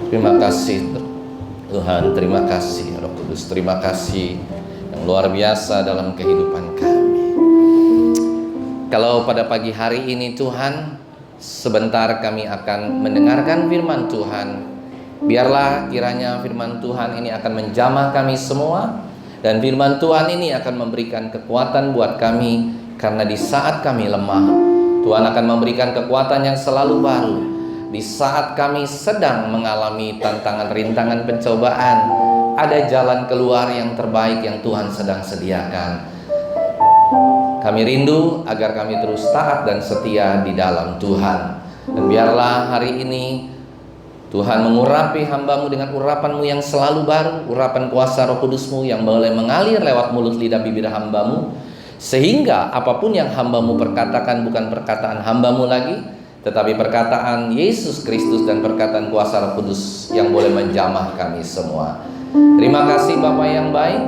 Terima kasih Tuhan, terima kasih Roh Kudus, terima kasih yang luar biasa dalam kehidupan kami. Kalau pada pagi hari ini Tuhan, sebentar kami akan mendengarkan firman Tuhan. Biarlah kiranya firman Tuhan ini akan menjamah kami semua, dan firman Tuhan ini akan memberikan kekuatan buat kami, karena di saat kami lemah, Tuhan akan memberikan kekuatan yang selalu baru. Di saat kami sedang mengalami tantangan, rintangan, pencobaan, ada jalan keluar yang terbaik yang Tuhan sedang sediakan. Kami rindu agar kami terus taat dan setia di dalam Tuhan. Dan biarlah hari ini Tuhan mengurapi hamba-Mu dengan urapan-Mu yang selalu baru, urapan kuasa Roh Kudus-Mu yang boleh mengalir lewat mulut lidah bibir hamba-Mu, sehingga apapun yang hamba-Mu perkatakan bukan perkataan hamba-Mu lagi, tetapi perkataan Yesus Kristus dan perkataan kuasa Roh Kudus yang boleh menjamah kami semua. Terima kasih Bapa yang baik.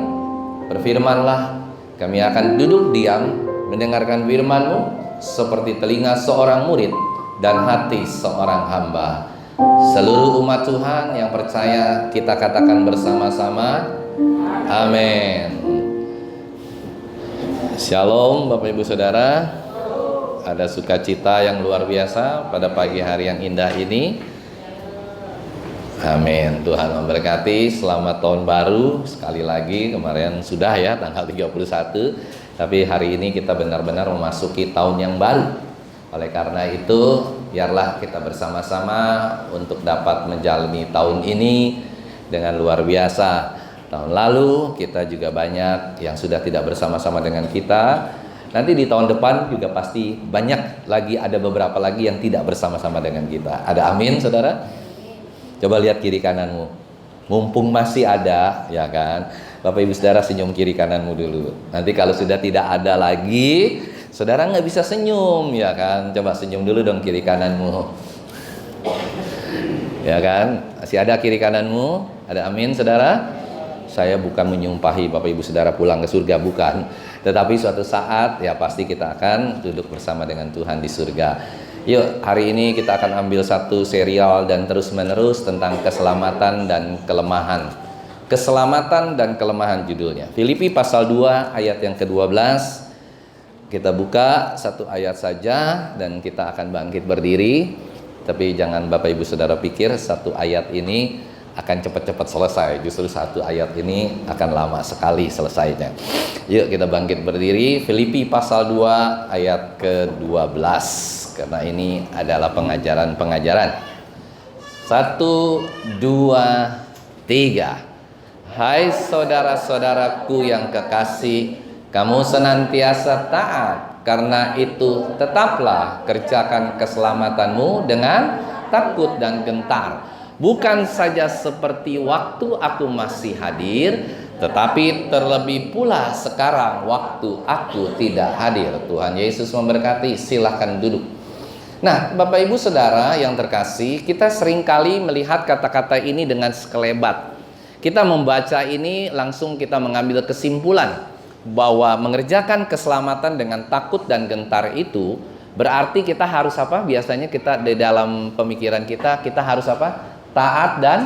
Berfirmanlah, kami akan duduk diam mendengarkan firman-Mu seperti telinga seorang murid dan hati seorang hamba. Seluruh umat Tuhan yang percaya kita katakan bersama-sama, amin. Shalom Bapak Ibu Saudara. Ada sukacita yang luar biasa pada pagi hari yang indah ini. Amin. Tuhan memberkati. Selamat tahun baru. Sekali lagi, kemarin sudah ya tanggal 31, tapi hari ini kita benar-benar memasuki tahun yang baru. Oleh karena itu, biarlah kita bersama-sama untuk dapat menjalani tahun ini dengan luar biasa. Tahun lalu kita juga banyak yang sudah tidak bersama-sama dengan kita. Nanti di tahun depan juga pasti banyak lagi, ada beberapa lagi yang tidak bersama-sama dengan kita. Ada amin saudara? Coba lihat kiri kananmu. Mumpung masih ada, ya kan? Bapak Ibu Saudara senyum kiri kananmu dulu. Nanti kalau sudah tidak ada lagi, saudara nggak bisa senyum, ya kan? Coba senyum dulu dong kiri kananmu. Ya kan? Masih ada kiri kananmu? Ada amin saudara? Saya bukan menyumpahi Bapak Ibu Saudara pulang ke surga, bukan. Tetapi suatu saat ya pasti kita akan duduk bersama dengan Tuhan di surga. Yuk, hari ini kita akan ambil satu serial dan terus menerus tentang keselamatan dan kelemahan. Keselamatan dan kelemahan judulnya. Filipi pasal 2 ayat yang ke-12. Kita buka satu ayat saja dan kita akan bangkit berdiri. Tapi jangan Bapak Ibu Saudara pikir satu ayat ini akan cepat-cepat selesai. Justru satu ayat ini akan lama sekali selesainya. Yuk kita bangkit berdiri. Filipi pasal 2 ayat ke-12. Karena ini adalah pengajaran-pengajaran. 1, 2, 3. Hai saudara-saudaraku yang kekasih, kamu senantiasa taat. Karena itu tetaplah kerjakan keselamatanmu dengan takut dan gentar. Bukan saja seperti waktu aku masih hadir, tetapi terlebih pula sekarang waktu aku tidak hadir. Tuhan Yesus memberkati. Silahkan duduk. Nah, Bapak Ibu Saudara yang terkasih, kita seringkali melihat kata-kata ini dengan sekelebat. Kita membaca ini langsung kita mengambil kesimpulan bahwa mengerjakan keselamatan dengan takut dan gentar itu berarti kita harus apa? Biasanya kita di dalam pemikiran kita harus apa? Taat dan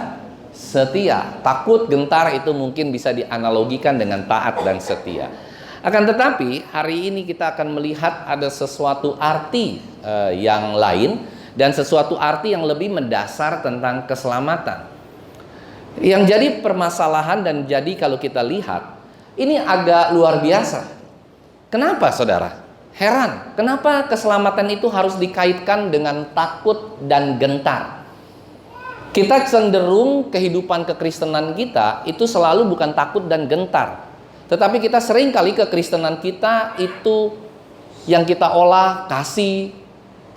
setia. Takut, gentar itu mungkin bisa dianalogikan dengan taat dan setia. Akan tetapi hari ini kita akan melihat ada sesuatu arti yang lain dan sesuatu arti yang lebih mendasar tentang keselamatan. Yang jadi permasalahan dan jadi kalau kita lihat ini agak luar biasa. Kenapa saudara? Heran, kenapa keselamatan itu harus dikaitkan dengan takut dan gentar? Kita cenderung kehidupan kekristenan kita itu selalu bukan takut dan gentar. Tetapi kita sering kali kekristenan kita itu yang kita olah kasih,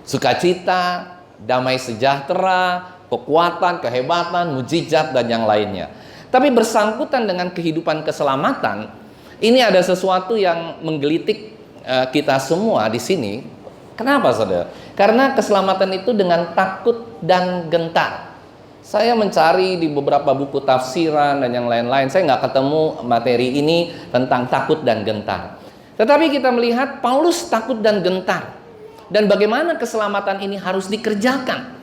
sukacita, damai sejahtera, kekuatan, kehebatan, mujizat dan yang lainnya. Tapi bersangkutan dengan kehidupan keselamatan, ini ada sesuatu yang menggelitik kita semua di sini. Kenapa saudara? Karena keselamatan itu dengan takut dan gentar. Saya mencari di beberapa buku tafsiran dan yang lain-lain, saya nggak ketemu materi ini tentang takut dan gentar. Tetapi kita melihat Paulus takut dan gentar. Dan bagaimana keselamatan ini harus dikerjakan.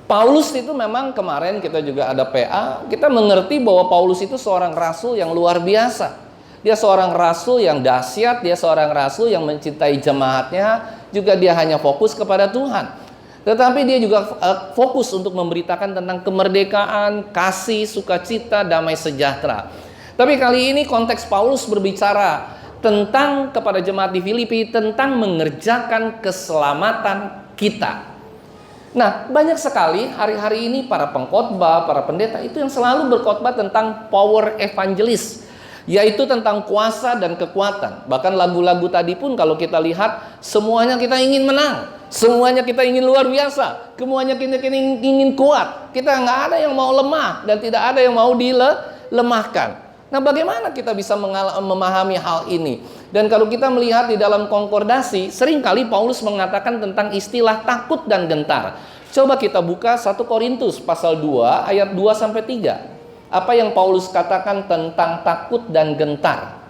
Paulus itu memang kemarin kita juga ada PA, kita mengerti bahwa Paulus itu seorang rasul yang luar biasa. Dia seorang rasul yang dahsyat, dia seorang rasul yang mencintai jemaatnya, juga dia hanya fokus kepada Tuhan. Tetapi dia juga fokus untuk memberitakan tentang kemerdekaan, kasih, sukacita, damai sejahtera. Tapi kali ini konteks Paulus berbicara tentang kepada jemaat di Filipi, tentang mengerjakan keselamatan kita. Nah, banyak sekali hari-hari ini para pengkhotbah, para pendeta itu yang selalu berkhotbah tentang power evangelis, yaitu tentang kuasa dan kekuatan. Bahkan lagu-lagu tadi pun kalau kita lihat, semuanya kita ingin menang, semuanya kita ingin luar biasa, semuanya kita ingin kuat. Kita nggak ada yang mau lemah dan tidak ada yang mau dilemahkan. Nah, bagaimana kita bisa memahami hal ini? Dan kalau kita melihat di dalam konkordasi, seringkali Paulus mengatakan tentang istilah takut dan gentar. Coba kita buka 1 Korintus pasal 2 ayat 2-3. Apa yang Paulus katakan tentang takut dan gentar?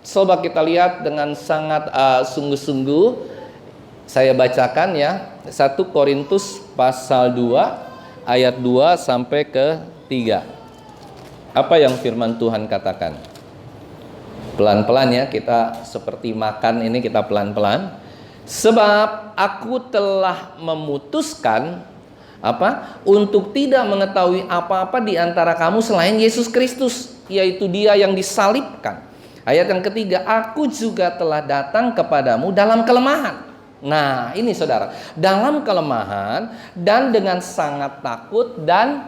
Coba kita lihat dengan sangat sungguh-sungguh. Saya bacakan ya. 1 Korintus pasal 2 ayat 2-3. Apa yang firman Tuhan katakan? Pelan-pelan ya, kita seperti makan ini, kita pelan-pelan. Sebab aku telah memutuskan untuk tidak mengetahui apa-apa di antara kamu selain Yesus Kristus, yaitu Dia yang disalibkan. Ayat yang ketiga, aku juga telah datang kepadamu dalam kelemahan. Nah, ini saudara, dalam kelemahan dan dengan sangat takut dan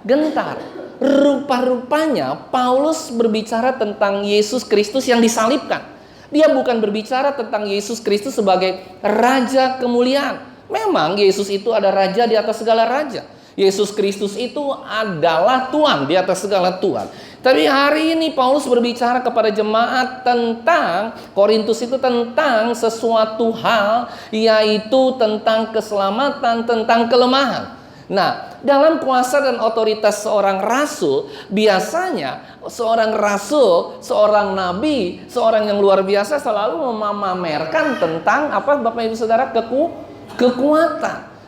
gentar. Rupa-rupanya Paulus berbicara tentang Yesus Kristus yang disalibkan. Dia bukan berbicara tentang Yesus Kristus sebagai raja kemuliaan. Memang Yesus itu ada raja di atas segala raja. Yesus Kristus itu adalah Tuhan di atas segala Tuhan. Tapi hari ini Paulus berbicara kepada jemaat tentang Korintus itu, tentang sesuatu hal, yaitu tentang keselamatan, tentang kelemahan. Nah, dalam kuasa dan otoritas seorang rasul, biasanya seorang rasul, seorang nabi, seorang yang luar biasa selalu memamerkan tentang Bapak Ibu Saudara,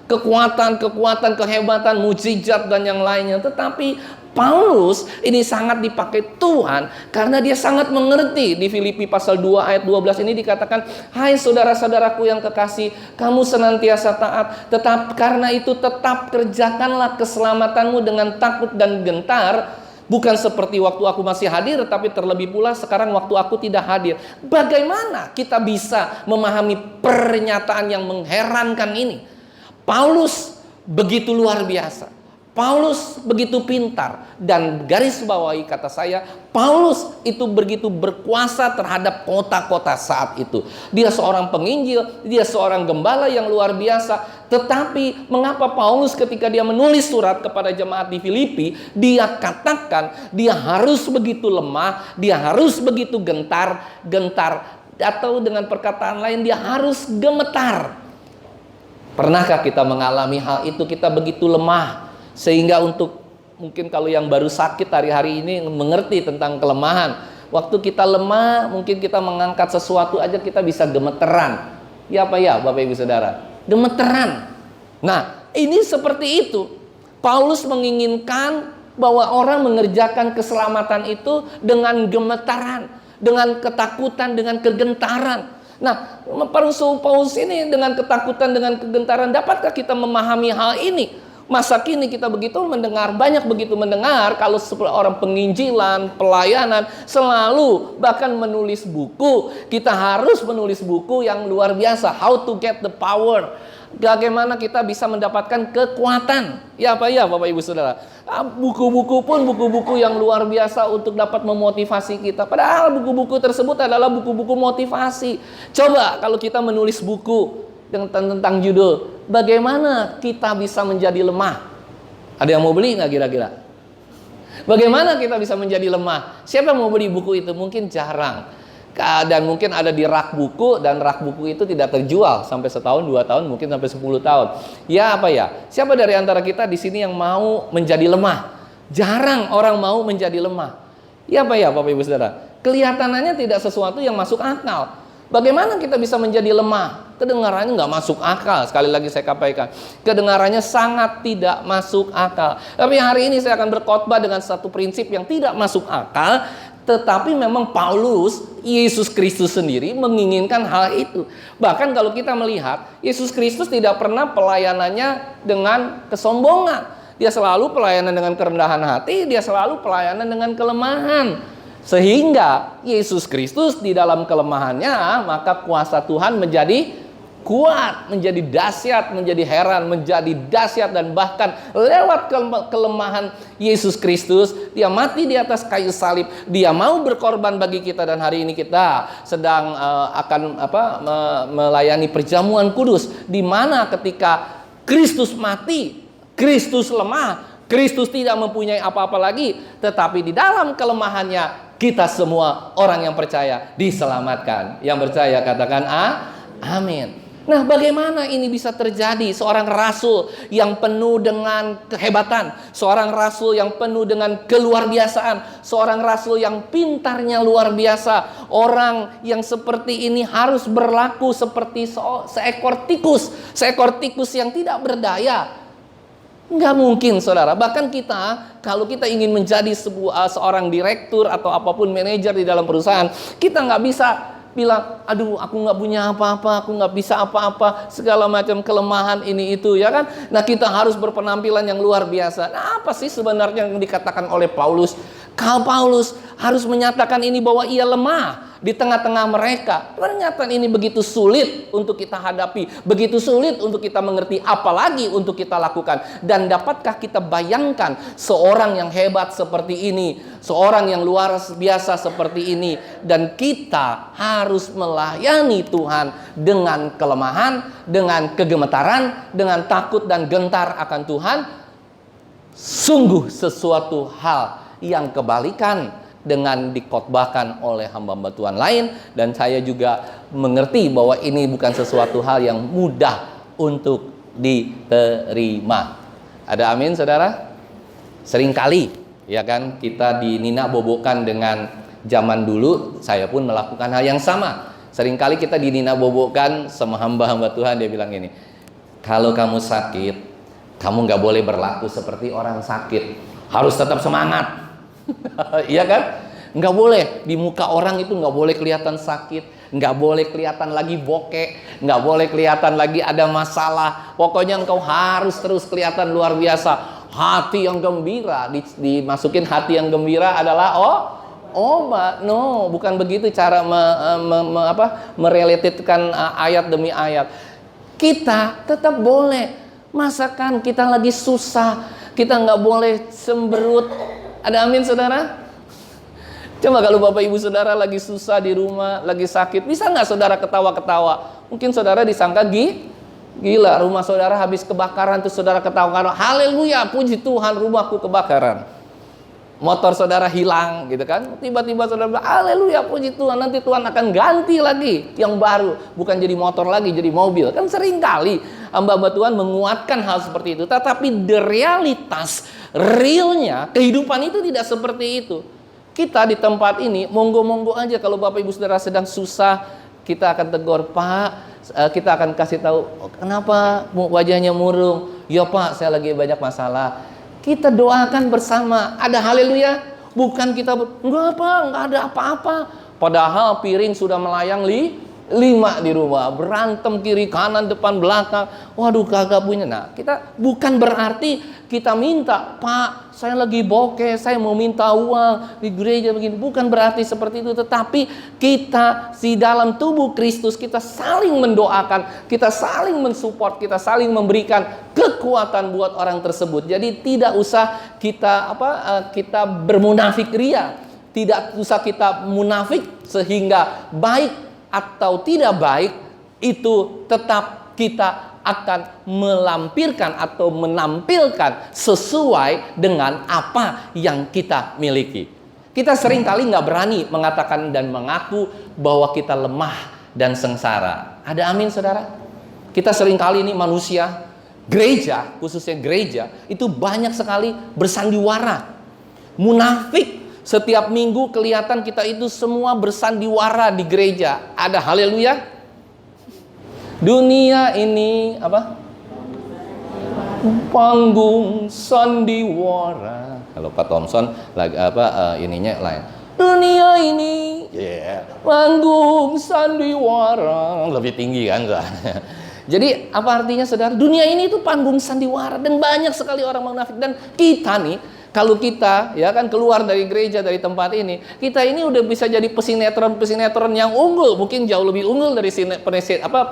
kekuatan, kehebatan, mujizat dan yang lainnya. Tetapi Paulus ini sangat dipakai Tuhan karena dia sangat mengerti. Di Filipi pasal 2 ayat 12 ini dikatakan, hai saudara-saudaraku yang kekasih, kamu senantiasa taat, karena itu tetap kerjakanlah keselamatanmu dengan takut dan gentar, bukan seperti waktu aku masih hadir, tapi terlebih pula sekarang waktu aku tidak hadir. Bagaimana kita bisa memahami pernyataan yang mengherankan ini? Paulus begitu luar biasa, Paulus begitu pintar, dan garis bawahi kata saya, Paulus itu begitu berkuasa terhadap kota-kota saat itu. Dia seorang penginjil, dia seorang gembala yang luar biasa. Tetapi mengapa Paulus ketika dia menulis surat kepada jemaat di Filipi, dia katakan dia harus begitu lemah, dia harus begitu gentar, atau dengan perkataan lain dia harus gemetar. Pernahkah kita mengalami hal itu? Kita begitu lemah sehingga untuk mungkin kalau yang baru sakit hari-hari ini mengerti tentang kelemahan. Waktu kita lemah, mungkin kita mengangkat sesuatu aja kita bisa gemeteran. Ya Bapak Ibu Saudara? Gemeteran. Nah, ini seperti itu. Paulus menginginkan bahwa orang mengerjakan keselamatan itu dengan gemetaran, dengan ketakutan, dengan kegentaran. Nah, Rasul Paulus ini dengan ketakutan, dengan kegentaran, dapatkah kita memahami hal ini? Masa kini kita banyak begitu mendengar kalau orang penginjilan, pelayanan selalu bahkan menulis buku. Kita harus menulis buku yang luar biasa, how to get the power. Bagaimana kita bisa mendapatkan kekuatan? Ya Bapak Ibu Saudara. Buku-buku pun buku-buku yang luar biasa untuk dapat memotivasi kita. Padahal buku-buku tersebut adalah buku-buku motivasi. Coba kalau kita menulis buku tentang judul bagaimana kita bisa menjadi lemah. Ada yang mau beli nggak kira-kira? Bagaimana kita bisa menjadi lemah? Siapa yang mau beli buku itu? Mungkin jarang. Dan mungkin ada di rak buku, dan rak buku itu tidak terjual sampai setahun, 2 tahun, mungkin sampai 10 tahun. Ya siapa dari antara kita di sini yang mau menjadi lemah? Jarang orang mau menjadi lemah. Ya Bapak Ibu Saudara? Kelihatannya tidak sesuatu yang masuk akal. Bagaimana kita bisa menjadi lemah? Kedengarannya nggak masuk akal. Sekali lagi saya sampaikan, kedengarannya sangat tidak masuk akal. Tapi hari ini saya akan berkhotbah dengan satu prinsip yang tidak masuk akal, tetapi memang Paulus, Yesus Kristus sendiri menginginkan hal itu. Bahkan kalau kita melihat, Yesus Kristus tidak pernah pelayanannya dengan kesombongan. Dia selalu pelayanan dengan kerendahan hati, dia selalu pelayanan dengan kelemahan. Sehingga Yesus Kristus di dalam kelemahannya, maka kuasa Tuhan menjadi kuat, menjadi dahsyat, menjadi heran, menjadi dahsyat. Dan bahkan lewat kelemahan Yesus Kristus, dia mati di atas kayu salib, dia mau berkorban bagi kita. Dan hari ini kita sedang akan melayani perjamuan kudus, di mana ketika Kristus mati, Kristus lemah, Kristus tidak mempunyai apa-apa lagi, tetapi di dalam kelemahannya kita semua orang yang percaya diselamatkan. Yang percaya katakan amin. Nah, bagaimana ini bisa terjadi? Seorang rasul yang penuh dengan kehebatan, seorang rasul yang penuh dengan keluarbiasaan, seorang rasul yang pintarnya luar biasa, orang yang seperti ini harus berlaku seperti seekor tikus yang tidak berdaya. Nggak mungkin, saudara. Bahkan kita, kalau kita ingin menjadi seorang direktur atau apapun manajer di dalam perusahaan, kita nggak bisa bilang, aduh aku nggak punya apa-apa, aku nggak bisa apa-apa, segala macam kelemahan ini itu, ya kan? Nah, kita harus berpenampilan yang luar biasa. Nah, apa sih sebenarnya yang dikatakan oleh Paulus? Kalau Paulus harus menyatakan ini bahwa ia lemah di tengah-tengah mereka. Pernyataan ini begitu sulit untuk kita hadapi, begitu sulit untuk kita mengerti, apalagi untuk kita lakukan. Dan dapatkah kita bayangkan seorang yang hebat seperti ini, seorang yang luar biasa seperti ini, dan kita harus melayani Tuhan dengan kelemahan, dengan kegemetaran, dengan takut dan gentar akan Tuhan? Sungguh sesuatu hal yang kebalikan dengan dikhotbahkan oleh hamba-hamba Tuhan lain. Dan saya juga mengerti bahwa ini bukan sesuatu hal yang mudah untuk diterima. Ada amin, saudara? Seringkali, ya kan, kita dinina-bobokan dengan zaman dulu. Saya pun melakukan hal yang sama. Seringkali kita dinina-bobokan sama hamba-hamba Tuhan. Dia bilang gini, kalau kamu sakit, kamu nggak boleh berlaku seperti orang sakit, harus tetap semangat. Iya kan? Nggak boleh, di muka orang itu nggak boleh kelihatan sakit, nggak boleh kelihatan lagi bokek, nggak boleh kelihatan lagi ada masalah. Pokoknya engkau harus terus kelihatan luar biasa. Hati yang gembira, dimasukin hati yang gembira adalah obat. No, bukan begitu cara merelatedkan ayat demi ayat. Kita tetap boleh, masakan kita lagi susah, kita nggak boleh semberut. Ada amin, saudara? Coba kalau bapak ibu saudara lagi susah di rumah, lagi sakit, bisa nggak saudara ketawa-ketawa? Mungkin saudara disangka gila, rumah saudara habis kebakaran, terus saudara ketawa-ketawa, haleluya, puji Tuhan, rumahku kebakaran. Motor saudara hilang, gitu kan? Tiba-tiba saudara bilang, haleluya, puji Tuhan, nanti Tuhan akan ganti lagi yang baru, bukan jadi motor lagi, jadi mobil. Kan sering kali hamba-hamba Tuhan menguatkan hal seperti itu. Tetapi the realitas, realnya, kehidupan itu tidak seperti itu. Kita di tempat ini, monggo-monggo aja kalau bapak ibu saudara sedang susah, kita akan tegur, Pak, kita akan kasih tahu, kenapa wajahnya murung? Ya Pak, saya lagi banyak masalah. Kita doakan bersama. Ada haleluya? Bukan kita enggak Pak, enggak ada apa-apa. Padahal piring sudah melayang 5 di rumah, berantem kiri kanan depan belakang. Waduh, kagak punya. Nah, kita bukan berarti kita minta, Pak, saya lagi bokeh, saya mau minta uang di gereja begini. Bukan berarti seperti itu, tetapi kita di dalam tubuh Kristus, kita saling mendoakan, kita saling mensupport, kita saling memberikan kekuatan buat orang tersebut. Jadi tidak usah kita kita bermunafik ria, tidak usah kita munafik sehingga baik atau tidak baik itu tetap kita akan melampirkan atau menampilkan sesuai dengan apa yang kita miliki. Kita seringkali nggak berani mengatakan dan mengaku bahwa kita lemah dan sengsara. Ada amin, saudara? Kita seringkali ini manusia, gereja, khususnya gereja, itu banyak sekali bersandiwara, munafik, Setiap minggu kelihatan kita itu semua bersandiwara di gereja. Ada haleluya. Dunia ini apa? Panggung sandiwara. Kalau Pak Thompson lagi ininya lain. Dunia ini panggung sandiwara. Lebih tinggi kan? Jadi apa artinya saudara? Dunia ini itu panggung sandiwara dan banyak sekali orang munafik. Dan kita nih, kalau kita ya kan keluar dari gereja, dari tempat ini, kita ini udah bisa jadi pesinetron yang unggul, mungkin jauh lebih unggul dari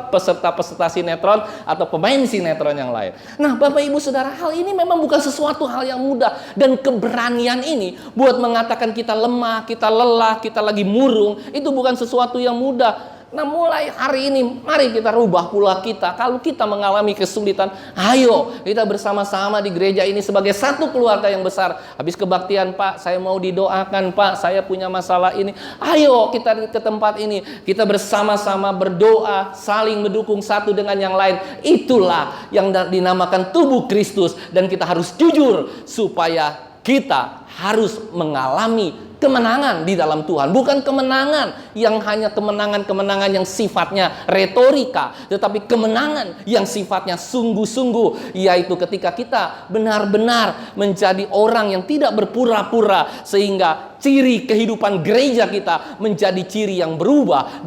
peserta sinetron atau pemain sinetron yang lain. Nah, Bapak Ibu Saudara, hal ini memang bukan sesuatu hal yang mudah, dan keberanian ini buat mengatakan kita lemah, kita lelah, kita lagi murung, itu bukan sesuatu yang mudah. Nah, mulai hari ini mari kita rubah pula kita. Kalau kita mengalami kesulitan, ayo kita bersama-sama di gereja ini sebagai satu keluarga yang besar. Habis kebaktian, Pak, saya mau didoakan, Pak, saya punya masalah ini. Ayo kita ke tempat ini, kita bersama-sama berdoa, saling mendukung satu dengan yang lain. Itulah yang dinamakan tubuh Kristus. Dan kita harus jujur supaya kita harus mengalami kemenangan di dalam Tuhan. Bukan kemenangan yang hanya kemenangan yang sifatnya retorika, tetapi kemenangan yang sifatnya sungguh-sungguh, yaitu ketika kita benar-benar menjadi orang yang tidak berpura-pura, sehingga ciri kehidupan gereja kita menjadi ciri yang berubah,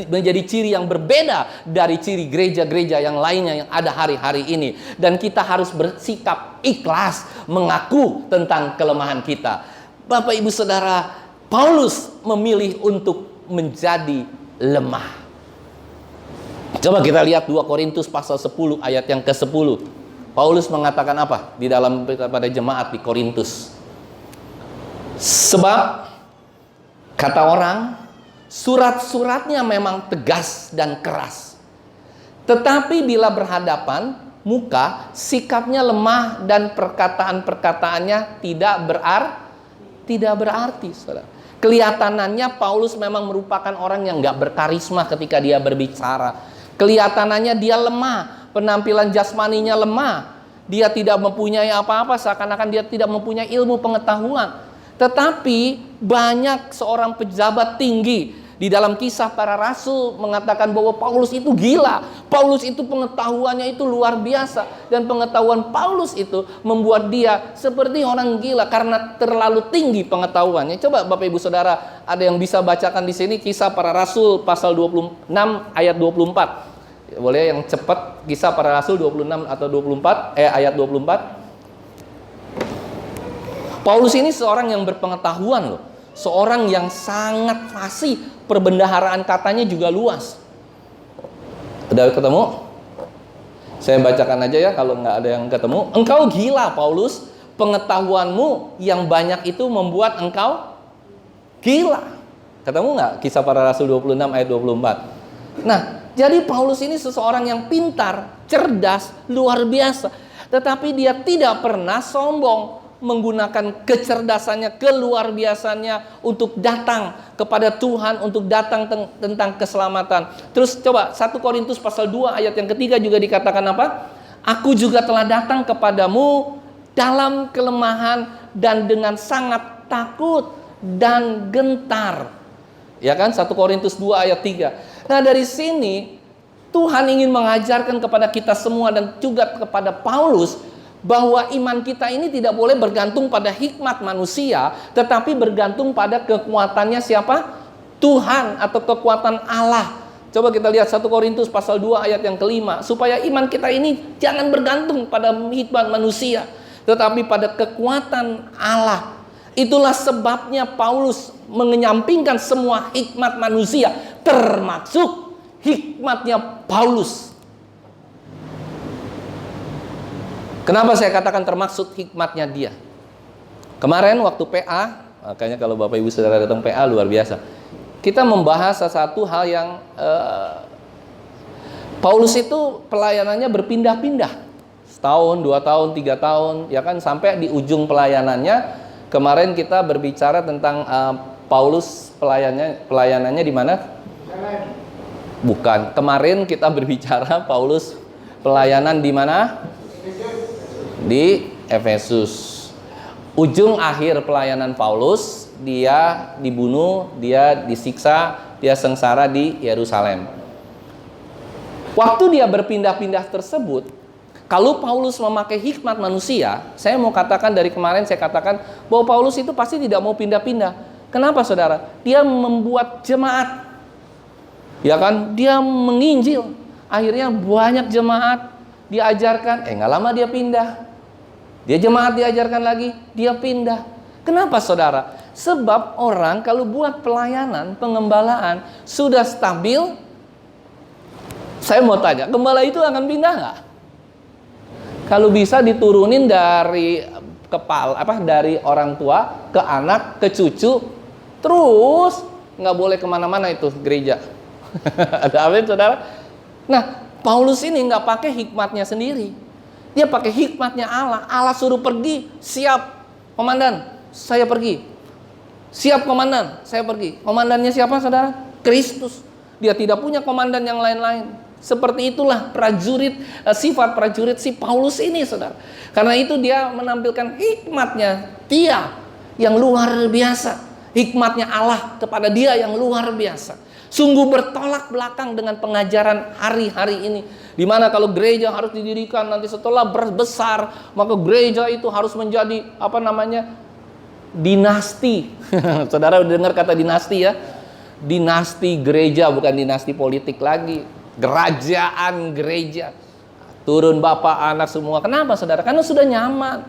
menjadi ciri yang berbeda dari ciri gereja-gereja yang lainnya yang ada hari-hari ini. Dan kita harus bersikap ikhlas mengaku tentang kelemahan kita. Bapak Ibu Saudara, Paulus memilih untuk menjadi lemah. Coba kita lihat 2 Korintus pasal 10 ayat yang ke-10. Paulus mengatakan apa di dalam pada jemaat di Korintus? Sebab kata orang, surat-suratnya memang tegas dan keras, tetapi bila berhadapan muka, sikapnya lemah dan perkataan-perkataannya tidak berarti, saudara. Kelihatanannya Paulus memang merupakan orang yang gak berkarisma ketika dia berbicara. Kelihatanannya dia lemah, penampilan jasmaninya lemah. Dia tidak mempunyai apa-apa, seakan-akan dia tidak mempunyai ilmu pengetahuan. Tetapi banyak seorang pejabat tinggi di dalam Kisah Para Rasul mengatakan bahwa Paulus itu gila. Paulus itu pengetahuannya itu luar biasa. Dan pengetahuan Paulus itu membuat dia seperti orang gila karena terlalu tinggi pengetahuannya. Coba Bapak Ibu Saudara, ada yang bisa bacakan di sini Kisah Para Rasul pasal 26 ayat 24. Boleh yang cepat, Kisah Para Rasul 26 atau 24 ayat 24. Paulus ini seorang yang berpengetahuan loh. Seorang yang sangat fasih, perbendaharaan katanya juga luas. Udah ketemu? Saya bacakan aja ya kalau nggak ada yang ketemu. Engkau gila Paulus, pengetahuanmu yang banyak itu membuat engkau gila. Ketemu nggak Kisah Para Rasul 26 ayat 24? Nah, jadi Paulus ini seseorang yang pintar, cerdas, luar biasa. Tetapi dia tidak pernah sombong, menggunakan kecerdasannya, keluar biasanya untuk datang kepada Tuhan, untuk datang tentang keselamatan. Terus coba 1 Korintus pasal 2 ayat yang ketiga juga dikatakan apa? Aku juga telah datang kepadamu dalam kelemahan dan dengan sangat takut dan gentar. Ya kan? 1 Korintus 2 ayat 3. Nah, dari sini Tuhan ingin mengajarkan kepada kita semua dan juga kepada Paulus bahwa iman kita ini tidak boleh bergantung pada hikmat manusia, tetapi bergantung pada kekuatannya siapa? Tuhan atau kekuatan Allah. Coba kita lihat 1 Korintus pasal 2 ayat yang kelima. Supaya iman kita ini jangan bergantung pada hikmat manusia, tetapi pada kekuatan Allah. Itulah sebabnya Paulus menyampingkan semua hikmat manusia, termasuk hikmatnya Paulus. Kenapa saya katakan termaksud hikmatnya dia? Kemarin waktu PA, makanya kalau Bapak Ibu Saudara datang PA luar biasa. Kita membahas satu hal yang Paulus itu pelayanannya berpindah-pindah. Setahun, 2 tahun, 3 tahun, ya kan, sampai di ujung pelayanannya. Kemarin kita berbicara tentang Paulus pelayanannya di mana? Bukan. Kemarin kita berbicara Paulus pelayanan di mana? Di Efesus. Ujung akhir pelayanan Paulus dia dibunuh, dia disiksa, dia sengsara di Yerusalem. Waktu dia berpindah-pindah tersebut, kalau Paulus memakai hikmat manusia, saya mau katakan dari kemarin saya katakan bahwa Paulus itu pasti tidak mau pindah-pindah. Kenapa saudara? Dia membuat jemaat, ya kan? Dia menginjil, akhirnya banyak jemaat diajarkan. Nggak lama dia pindah. Dia jemaat diajarkan lagi, dia pindah. Kenapa saudara? Sebab orang kalau buat pelayanan, pengembalaan sudah stabil, saya mau tanya, gembala itu akan pindah nggak? Kalau bisa diturunin dari dari orang tua ke anak, ke cucu, terus nggak boleh kemana-mana itu gereja. Ada amin saudara? Nah, Paulus ini nggak pakai hikmatnya sendiri. Dia pakai hikmatnya Allah. Allah suruh pergi, siap komandan, saya pergi. Siap komandan, saya pergi. Komandannya siapa saudara? Kristus. Dia tidak punya komandan yang lain-lain. Seperti itulah prajurit, sifat prajurit si Paulus ini saudara. Karena itu dia menampilkan hikmatnya dia yang luar biasa. Hikmatnya Allah kepada dia yang luar biasa. Sungguh bertolak belakang dengan pengajaran hari-hari ini. Dimana kalau gereja harus didirikan nanti setelah besar, maka gereja itu harus menjadi dinasti. Saudara udah dengar kata dinasti ya? Dinasti gereja, bukan dinasti politik lagi. Kerajaan gereja. Turun bapak, anak semua. Kenapa saudara? Karena sudah nyaman.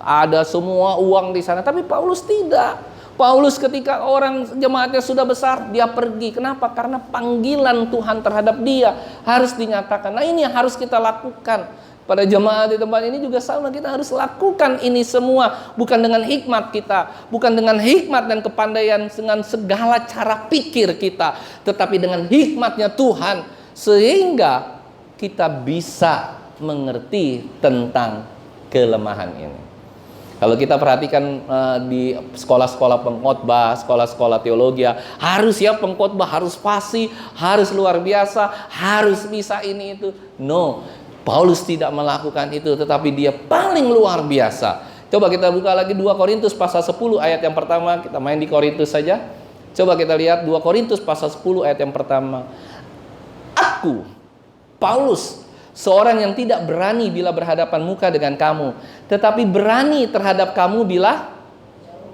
Ada semua uang di sana. Tapi Paulus tidak. Paulus ketika orang jemaatnya sudah besar, dia pergi. Kenapa? Karena panggilan Tuhan terhadap dia harus dinyatakan. Nah, ini yang harus kita lakukan. Pada jemaat di tempat ini juga sama, kita harus lakukan ini semua. Bukan dengan hikmat kita, bukan dengan hikmat dan kepandaian, dengan segala cara pikir kita, tetapi dengan hikmatnya Tuhan, sehingga kita bisa mengerti tentang kelemahan ini. Kalau kita perhatikan di sekolah-sekolah pengkhotbah, sekolah-sekolah teologi, harus ya pengkhotbah, harus fasih, harus luar biasa, harus bisa ini itu. No, Paulus tidak melakukan itu, tetapi dia paling luar biasa. Coba kita buka lagi 2 Korintus pasal 10 ayat yang pertama. Kita main di Korintus saja. Coba kita lihat 2 Korintus pasal 10 ayat yang pertama. Aku, Paulus, seorang yang tidak berani bila berhadapan muka dengan kamu, tetapi berani terhadap kamu bila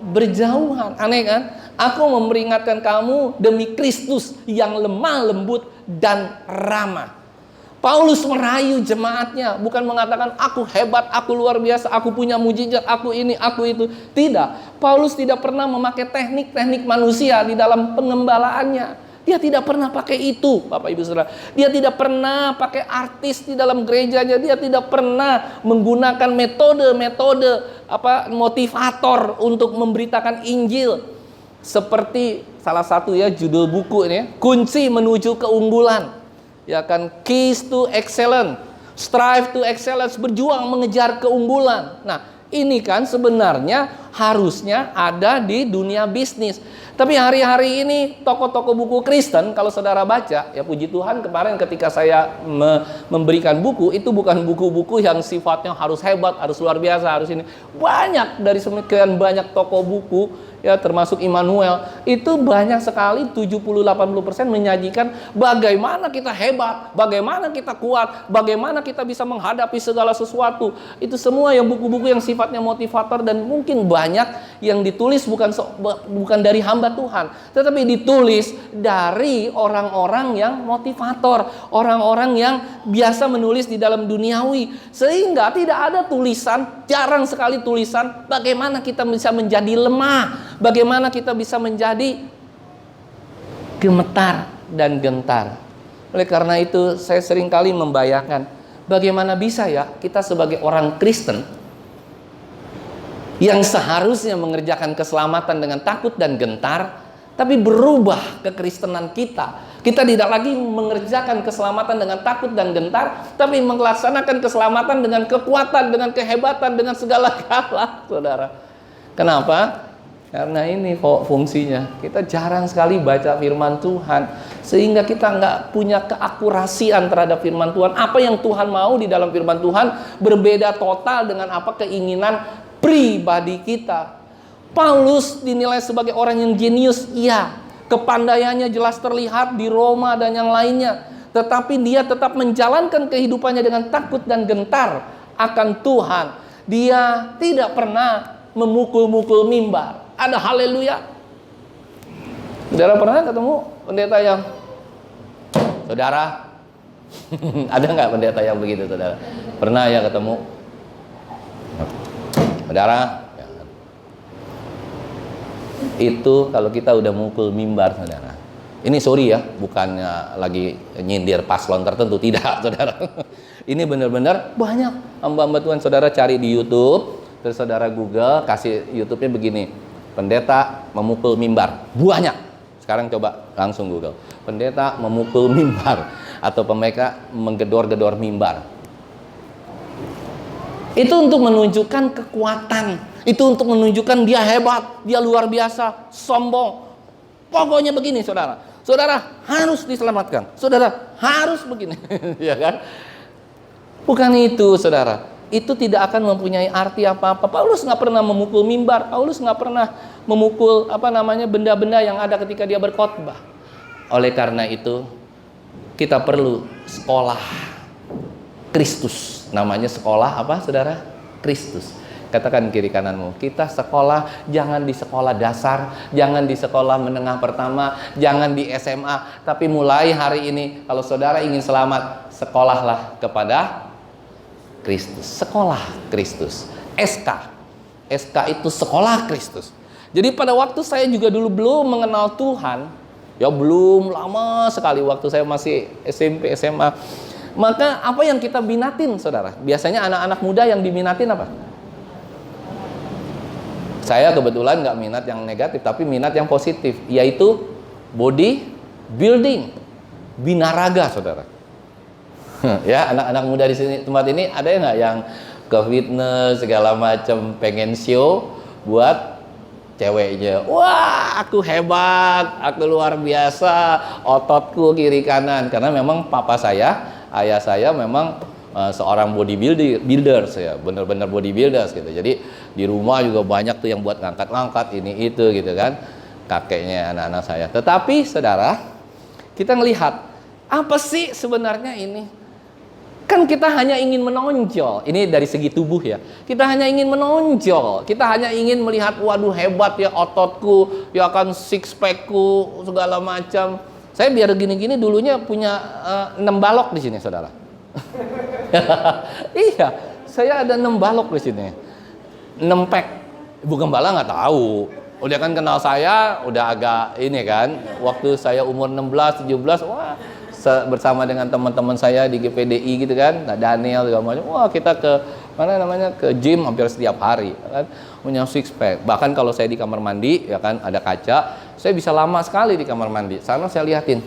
berjauhan. Aneh kan? Aku memperingatkan kamu demi Kristus yang lemah lembut dan ramah. Paulus merayu jemaatnya, bukan mengatakan aku hebat, aku luar biasa, aku punya mujizat, aku ini, aku itu. Tidak. Paulus tidak pernah memakai teknik-teknik manusia di dalam pengembalaannya. Dia tidak pernah pakai itu, Bapak Ibu Saudara. Dia tidak pernah pakai artis di dalam gerejanya. Dia tidak pernah menggunakan metode-metode motivator untuk memberitakan Injil. Seperti salah satu ya judul buku ini, kunci menuju keunggulan. Ya kan, keys to excellence, strive to excellence, berjuang mengejar keunggulan. Nah, ini kan sebenarnya harusnya ada di dunia bisnis. Tapi hari-hari ini toko-toko buku Kristen, kalau saudara baca, ya puji Tuhan kemarin ketika saya memberikan buku, itu bukan buku-buku yang sifatnya harus hebat, harus luar biasa, harus ini. Banyak dari sekian banyak toko buku, ya termasuk Immanuel, itu banyak sekali 70-80% menyajikan bagaimana kita hebat, bagaimana kita kuat, bagaimana kita bisa menghadapi segala sesuatu. Itu semua yang buku-buku yang sifatnya motivator, dan mungkin banyak yang ditulis bukan dari hamba Tuhan, tetapi ditulis dari orang-orang yang motivator, orang-orang yang biasa menulis di dalam duniawi, sehingga tidak ada tulisan, jarang sekali tulisan bagaimana kita bisa menjadi lemah, bagaimana kita bisa menjadi gemetar dan gentar. Oleh karena itu saya seringkali membayangkan bagaimana bisa ya kita sebagai orang Kristen yang seharusnya mengerjakan keselamatan dengan takut dan gentar, tapi berubah kekristenan kita. Kita tidak lagi mengerjakan keselamatan dengan takut dan gentar, tapi melaksanakan keselamatan dengan kekuatan, dengan kehebatan, dengan segala galak, saudara. Kenapa? Karena ini kok fungsinya. Kita jarang sekali baca firman Tuhan, sehingga kita nggak punya keakurasian terhadap firman Tuhan. Apa yang Tuhan mau di dalam firman Tuhan berbeda total dengan apa keinginan pribadi kita. Paulus dinilai sebagai orang yang jenius, iya. Kepandaiannya jelas terlihat di Roma dan yang lainnya. Tetapi dia tetap menjalankan kehidupannya dengan takut dan gentar akan Tuhan. Dia tidak pernah memukul-mukul mimbar. Ada haleluya. Saudara pernah ketemu pendeta yang, saudara, ada nggak pendeta yang begitu, saudara? Pernah ya ketemu? Saudara, itu kalau kita udah mukul mimbar, saudara. Ini sorry ya, bukannya lagi nyindir paslon tertentu, tidak, saudara. Ini benar-benar banyak hamba-hamba Tuhan. Saudara cari di YouTube, terus saudara Google, kasih YouTube-nya begini, pendeta memukul mimbar, banyak. Sekarang coba langsung Google, pendeta memukul mimbar, atau pendeta menggedor-gedor mimbar. Itu untuk menunjukkan kekuatan, itu untuk menunjukkan dia hebat, dia luar biasa, sombong. Pokoknya begini, saudara. Saudara harus diselamatkan. Saudara harus begini, ya kan? Bukan itu, saudara. Itu tidak akan mempunyai arti apa-apa. Paulus nggak pernah memukul mimbar. Paulus nggak pernah memukul benda-benda yang ada ketika dia berkhotbah. Oleh karena itu, kita perlu sekolah Kristus. Namanya sekolah apa, saudara? Kristus. Katakan kiri kananmu, kita sekolah jangan di sekolah dasar, jangan di sekolah menengah pertama, jangan di SMA, tapi mulai hari ini kalau saudara ingin selamat, sekolahlah kepada Kristus. Sekolah Kristus. SK. SK itu sekolah Kristus. Jadi pada waktu saya juga dulu belum mengenal Tuhan, ya belum lama sekali waktu saya masih SMP, SMA. Maka apa yang kita minatin, saudara? Biasanya anak-anak muda yang diminatin apa? Saya kebetulan nggak minat yang negatif, tapi minat yang positif, yaitu body building, binaraga, saudara. Ya, anak-anak muda di sini tempat ini ada nggak yang ke fitness segala macam, pengen show buat ceweknya? Wah, aku hebat, aku luar biasa, ototku kiri kanan. Karena memang papa saya, ayah saya memang seorang bodybuilder, ya, benar-benar bodybuilders gitu. Jadi di rumah juga banyak tuh yang buat ngangkat-ngangkat ini itu gitu kan, kakeknya anak-anak saya. Tetapi saudara, kita ngelihat apa sih sebenarnya ini? Kan kita hanya ingin menonjol. Ini dari segi tubuh ya. Kita hanya ingin menonjol. Kita hanya ingin melihat, waduh hebat ya ototku, ya kan six packku segala macam. Saya biar gini-gini dulunya punya 6 balok di sini, saudara. Iya, saya ada 6 balok di sini. 6 pack. Ibu Gembala nggak tahu. Udah kan kenal saya, udah agak ini kan. Waktu saya umur 16, 17, wah, bersama dengan teman-teman saya di GPDI gitu kan. Nah, Daniel juga macam, wah kita ke mana namanya, ke gym hampir setiap hari kan. Punya six pack. Bahkan kalau saya di kamar mandi ya kan ada kaca, saya bisa lama sekali di kamar mandi. Sana saya liatin,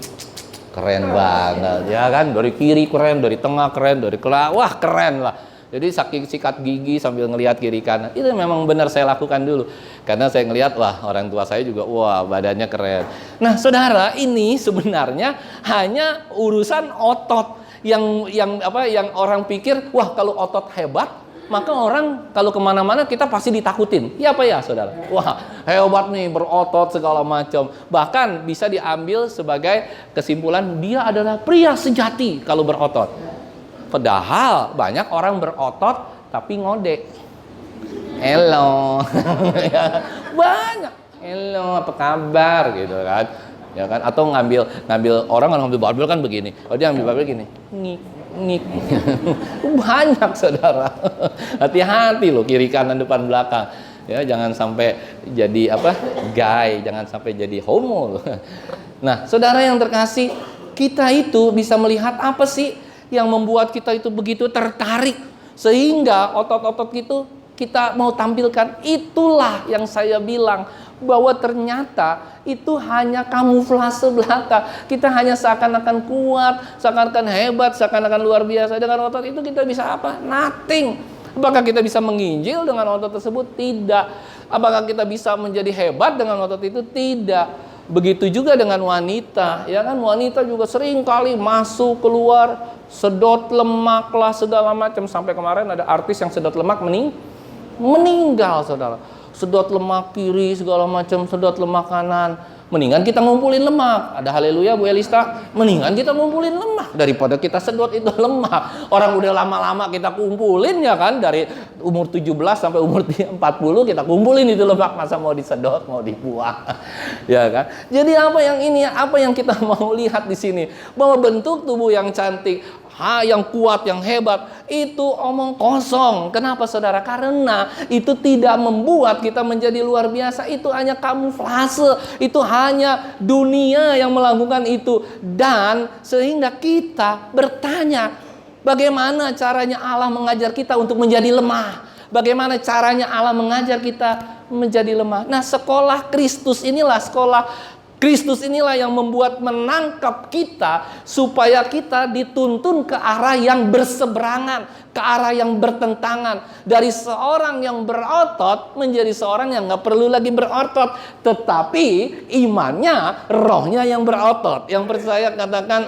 keren banget ya kan, dari kiri keren, dari tengah keren, dari kelak, wah keren lah. Jadi saking sikat gigi sambil ngelihat kiri kanan, itu memang benar saya lakukan dulu. Karena saya ngelihat, wah orang tua saya juga, wah badannya keren. Nah saudara, ini sebenarnya hanya urusan otot yang orang pikir, wah kalau otot hebat, maka orang kalau kemana-mana kita pasti ditakutin. Ya apa ya saudara? Wah hebat nih, berotot segala macam. Bahkan bisa diambil sebagai kesimpulan dia adalah pria sejati kalau berotot. Padahal banyak orang berotot tapi ngode. Hello. Banyak. Hello, apa kabar gitu kan. Ya kan, atau ngambil orang ngambil barbel kan begini. Kalau dia ngambil barbel gini. Ngik. Banyak saudara. Hati-hati loh kiri kanan depan belakang. Ya, jangan sampai jadi gay, jangan sampai jadi homo loh. Nah, saudara yang terkasih, kita itu bisa melihat apa sih yang membuat kita itu begitu tertarik sehingga otot-otot itu kita mau tampilkan. Itulah yang saya bilang, bahwa ternyata itu hanya kamuflase belaka. Kita hanya seakan-akan kuat, seakan-akan hebat, seakan-akan luar biasa. Dengan otot itu kita bisa apa? Nothing. Apakah kita bisa menginjil dengan otot tersebut? Tidak. Apakah kita bisa menjadi hebat dengan otot itu? Tidak. Begitu juga dengan wanita, ya kan, wanita juga sering kali masuk keluar sedot lemak lah segala macam. Sampai kemarin ada artis yang sedot lemak meninggal saudara. sedot lemak kiri segala macam, sedot lemak kanan. Mendingan kita ngumpulin lemak. Ada haleluya Bu Elista. Mendingan kita ngumpulin lemak daripada kita sedot itu lemak. Orang udah lama-lama kita kumpulin ya kan, dari umur 17 sampai umur 40 kita kumpulin itu lemak, masa mau disedot, mau dibuang. Ya kan? Jadi apa yang kita mau lihat di sini, bahwa bentuk tubuh yang cantik, yang kuat, yang hebat, itu omong kosong. Kenapa saudara? Karena itu tidak membuat kita menjadi luar biasa. Itu hanya kamuflase. Itu hanya dunia yang melakukan itu. Dan sehingga kita bertanya, bagaimana caranya Allah mengajar kita untuk menjadi lemah? Bagaimana caranya Allah mengajar kita menjadi lemah? Nah, sekolah Kristus inilah yang membuat menangkap kita supaya kita dituntun ke arah yang berseberangan, ke arah yang bertentangan. Dari seorang yang berotot menjadi seorang yang gak perlu lagi berotot, tetapi imannya, rohnya yang berotot. Yang percaya katakan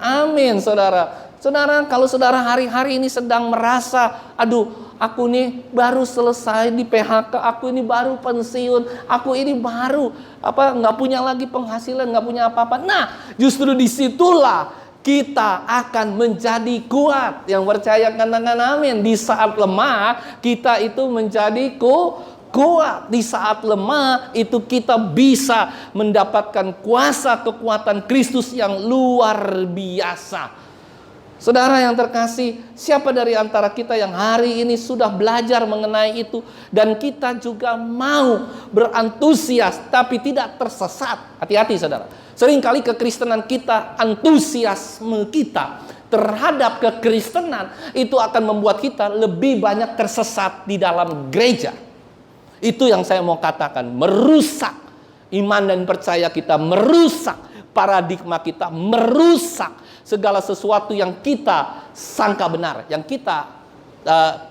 amin, saudara. Saudara, kalau saudara hari-hari ini sedang merasa, aduh, aku ini baru selesai di PHK, aku ini baru pensiun, aku ini baru nggak punya lagi penghasilan, nggak punya apa-apa. Nah, justru disitulah kita akan menjadi kuat. Yang percaya katakan amin. Di saat lemah kita itu menjadi kuat. Di saat lemah itu kita bisa mendapatkan kuasa kekuatan Kristus yang luar biasa. Saudara yang terkasih, siapa dari antara kita yang hari ini sudah belajar mengenai itu, dan kita juga mau berantusias tapi tidak tersesat? Hati-hati saudara. Seringkali kekristenan kita, antusiasme kita terhadap kekristenan itu akan membuat kita lebih banyak tersesat di dalam gereja. Itu yang saya mau katakan, merusak iman dan percaya kita, merusak paradigma kita, merusak segala sesuatu yang kita sangka benar, yang kita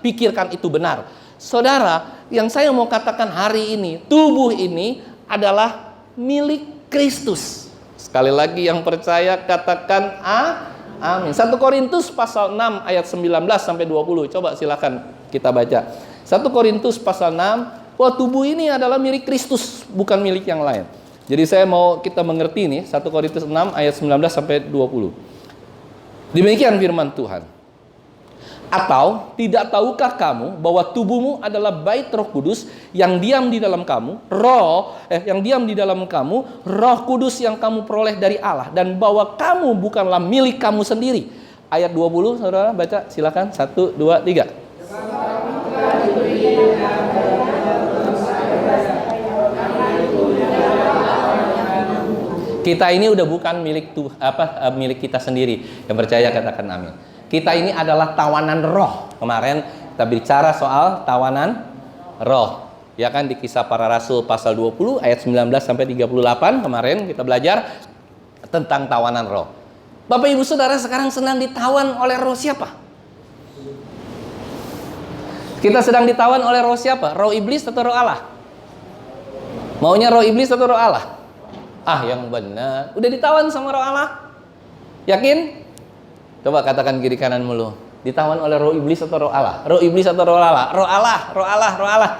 pikirkan itu benar. Saudara, yang saya mau katakan hari ini, tubuh ini adalah milik Kristus. Sekali lagi yang percaya katakan amin. 1 Korintus pasal 6 ayat 19 sampai 20. Coba silakan kita baca. 1 Korintus pasal 6, bahwa tubuh ini adalah milik Kristus, bukan milik yang lain. Jadi saya mau kita mengerti nih 1 Korintus 6 ayat 19 sampai 20. Demikian firman Tuhan. Atau tidak tahukah kamu bahwa tubuhmu adalah bait Roh Kudus yang diam di dalam kamu, Roh Kudus yang kamu peroleh dari Allah, dan bahwa kamu bukanlah milik kamu sendiri. Ayat 20, saudara baca, silakan. 1, 2, 3. Kita ini udah bukan milik kita sendiri. Yang percaya katakan amin. Kita ini adalah tawanan roh. Kemarin kita bicara soal tawanan roh. Ya kan, di Kisah Para Rasul pasal 20 ayat 19 sampai 38 kemarin kita belajar tentang tawanan roh. Bapak Ibu Saudara sekarang sedang ditawan oleh roh siapa? Kita sedang ditawan oleh roh siapa? Roh iblis atau roh Allah? Maunya roh iblis atau roh Allah? Yang benar. Udah ditawan sama roh Allah? Yakin? Coba katakan kiri kanan mulu. Ditawan oleh roh iblis atau roh Allah? Roh iblis atau roh Allah? Roh Allah, roh Allah, roh Allah.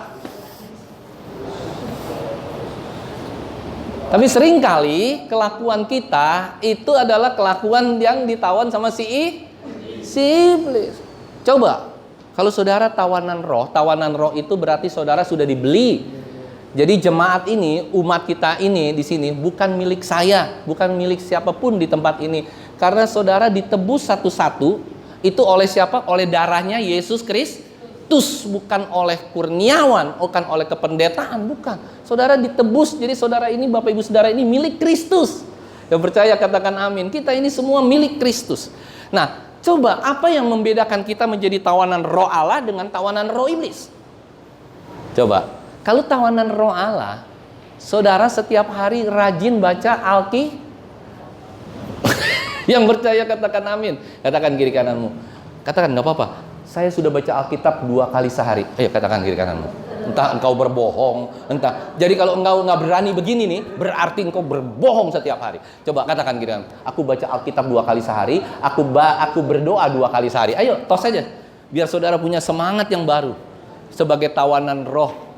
Tapi seringkali kelakuan kita itu adalah kelakuan yang ditawan sama si iblis. Coba, kalau saudara tawanan roh itu berarti saudara sudah dibeli. Jadi jemaat ini, umat kita ini di sini bukan milik saya, bukan milik siapapun di tempat ini. Karena saudara ditebus satu-satu, itu oleh siapa? Oleh darahnya Yesus Kristus, bukan oleh kurniawan, bukan oleh kependetaan, bukan. Saudara ditebus, jadi saudara ini, Bapak Ibu Saudara ini milik Kristus. Yang percaya katakan amin. Kita ini semua milik Kristus. Nah, coba apa yang membedakan kita menjadi tawanan roh Allah dengan tawanan roh iblis? Coba. Kalau tawanan roh Allah, saudara setiap hari rajin baca Yang percaya katakan amin. Katakan kiri kananmu. Katakan, gak apa-apa, saya sudah baca Alkitab 2 kali sehari. Ayo katakan kiri kananmu. Entah engkau berbohong, entah. Jadi kalau engkau gak berani begini nih, berarti engkau berbohong setiap hari. Coba katakan kiri kanan. Aku baca Alkitab 2 kali sehari. Aku berdoa 2 kali sehari. Ayo tos saja, biar saudara punya semangat yang baru sebagai tawanan roh.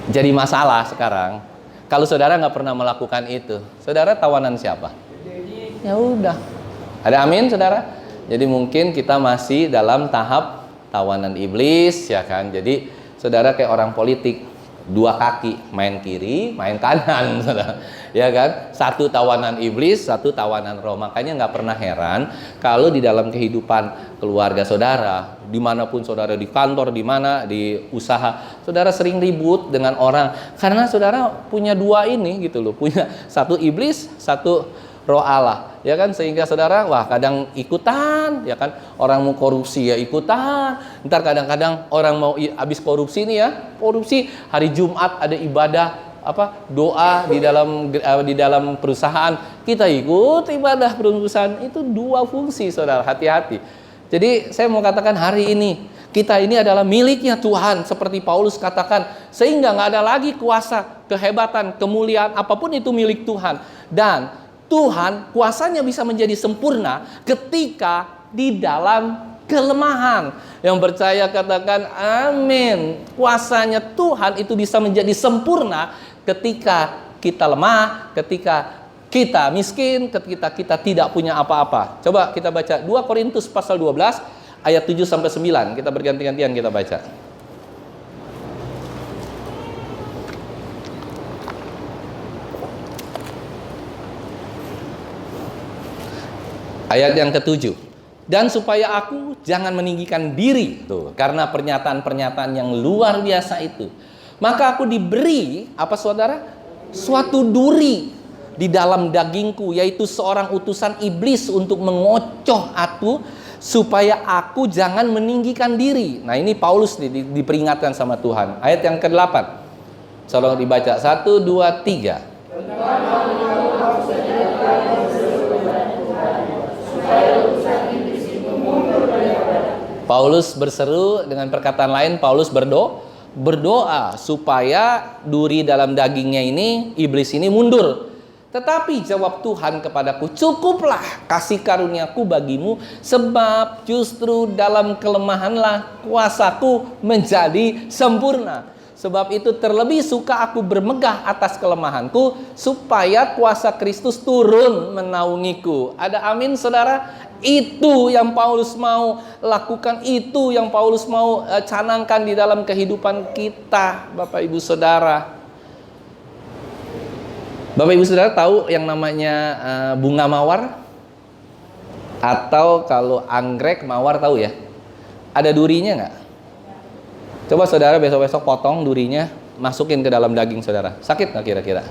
Jadi masalah sekarang, kalau saudara nggak pernah melakukan itu, saudara tawanan siapa? Ya udah. Ada amin, saudara? Jadi mungkin kita masih dalam tahap tawanan iblis, ya kan? Jadi saudara kayak orang politik, dua kaki, main kiri, main kanan, saudara. Ya kan? Satu tawanan iblis, satu tawanan roh. Makanya nggak pernah heran kalau di dalam kehidupan keluarga saudara, dimanapun saudara, di kantor, di mana, di usaha, saudara sering ribut dengan orang karena saudara punya dua ini gitu loh, punya satu iblis, satu roh Allah, ya kan? Sehingga saudara, wah kadang ikutan, ya kan? Orang mau korupsi ya ikutan. Ntar kadang-kadang orang mau habis korupsi nih ya, korupsi hari Jumat ada ibadah doa di dalam perusahaan, kita ikut ibadah perusahaan. Itu dua fungsi, saudara, hati-hati. Jadi saya mau katakan hari ini kita ini adalah miliknya Tuhan, seperti Paulus katakan, sehingga nggak ada lagi kuasa, kehebatan, kemuliaan, apapun itu milik Tuhan. Dan Tuhan kuasanya bisa menjadi sempurna ketika di dalam kelemahan. Yang percaya katakan amin. Kuasanya Tuhan itu bisa menjadi sempurna ketika kita lemah, ketika kita miskin, ketika kita tidak punya apa-apa. Coba kita baca 2 Korintus pasal 12 ayat 7 sampai 9. Kita berganti-gantian kita baca. Ayat yang ke-7. Dan supaya aku jangan meninggikan diri, tuh, karena pernyataan-pernyataan yang luar biasa itu, maka aku diberi apa saudara? Suatu duri di dalam dagingku, yaitu seorang utusan iblis untuk mengocoh aku, supaya aku jangan meninggikan diri. Nah ini Paulus diperingatkan sama Tuhan. Ayat yang ke-8. Tolong dibaca 1, 2, 3. Paulus berseru, dengan perkataan lain Paulus berdoa supaya duri dalam dagingnya ini, iblis ini mundur. Tetapi jawab Tuhan kepadaku, cukuplah kasih karuniaku bagimu, sebab justru dalam kelemahanlah kuasaku menjadi sempurna. Sebab itu terlebih suka aku bermegah atas kelemahanku, supaya kuasa Kristus turun menaungiku. Ada amin, saudara? Itu yang Paulus mau lakukan, itu yang Paulus mau canangkan di dalam kehidupan kita, Bapak Ibu Saudara. Bapak Ibu Saudara tahu yang namanya bunga mawar? Atau kalau anggrek mawar tahu ya? Ada durinya nggak? Coba saudara besok-besok potong durinya, masukin ke dalam daging saudara. Sakit nggak kira-kira?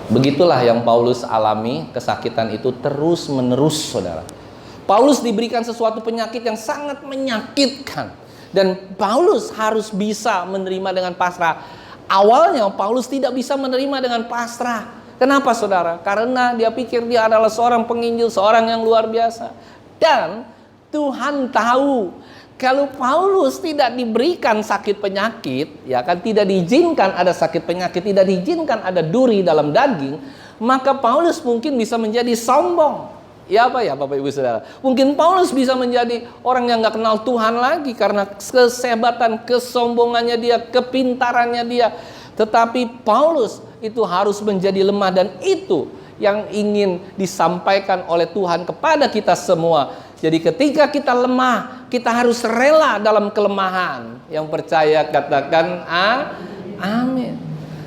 Begitulah yang Paulus alami, kesakitan itu terus menerus, saudara. Paulus diberikan sesuatu penyakit yang sangat menyakitkan, dan Paulus harus bisa menerima dengan pasrah. Awalnya Paulus tidak bisa menerima dengan pasrah. Kenapa, saudara? Karena dia pikir dia adalah seorang penginjil, seorang yang luar biasa. Dan Tuhan tahu kalau Paulus tidak diberikan sakit penyakit, ya kan, tidak diizinkan ada sakit penyakit, tidak diizinkan ada duri dalam daging, maka Paulus mungkin bisa menjadi sombong. Ya apa ya Bapak Ibu Saudara? Mungkin Paulus bisa menjadi orang yang nggak kenal Tuhan lagi karena kesehebatan, kesombongannya dia, kepintarannya dia. Tetapi Paulus itu harus menjadi lemah, dan itu yang ingin disampaikan oleh Tuhan kepada kita semua. Jadi ketika kita lemah, kita harus rela dalam kelemahan. Yang percaya katakan amin.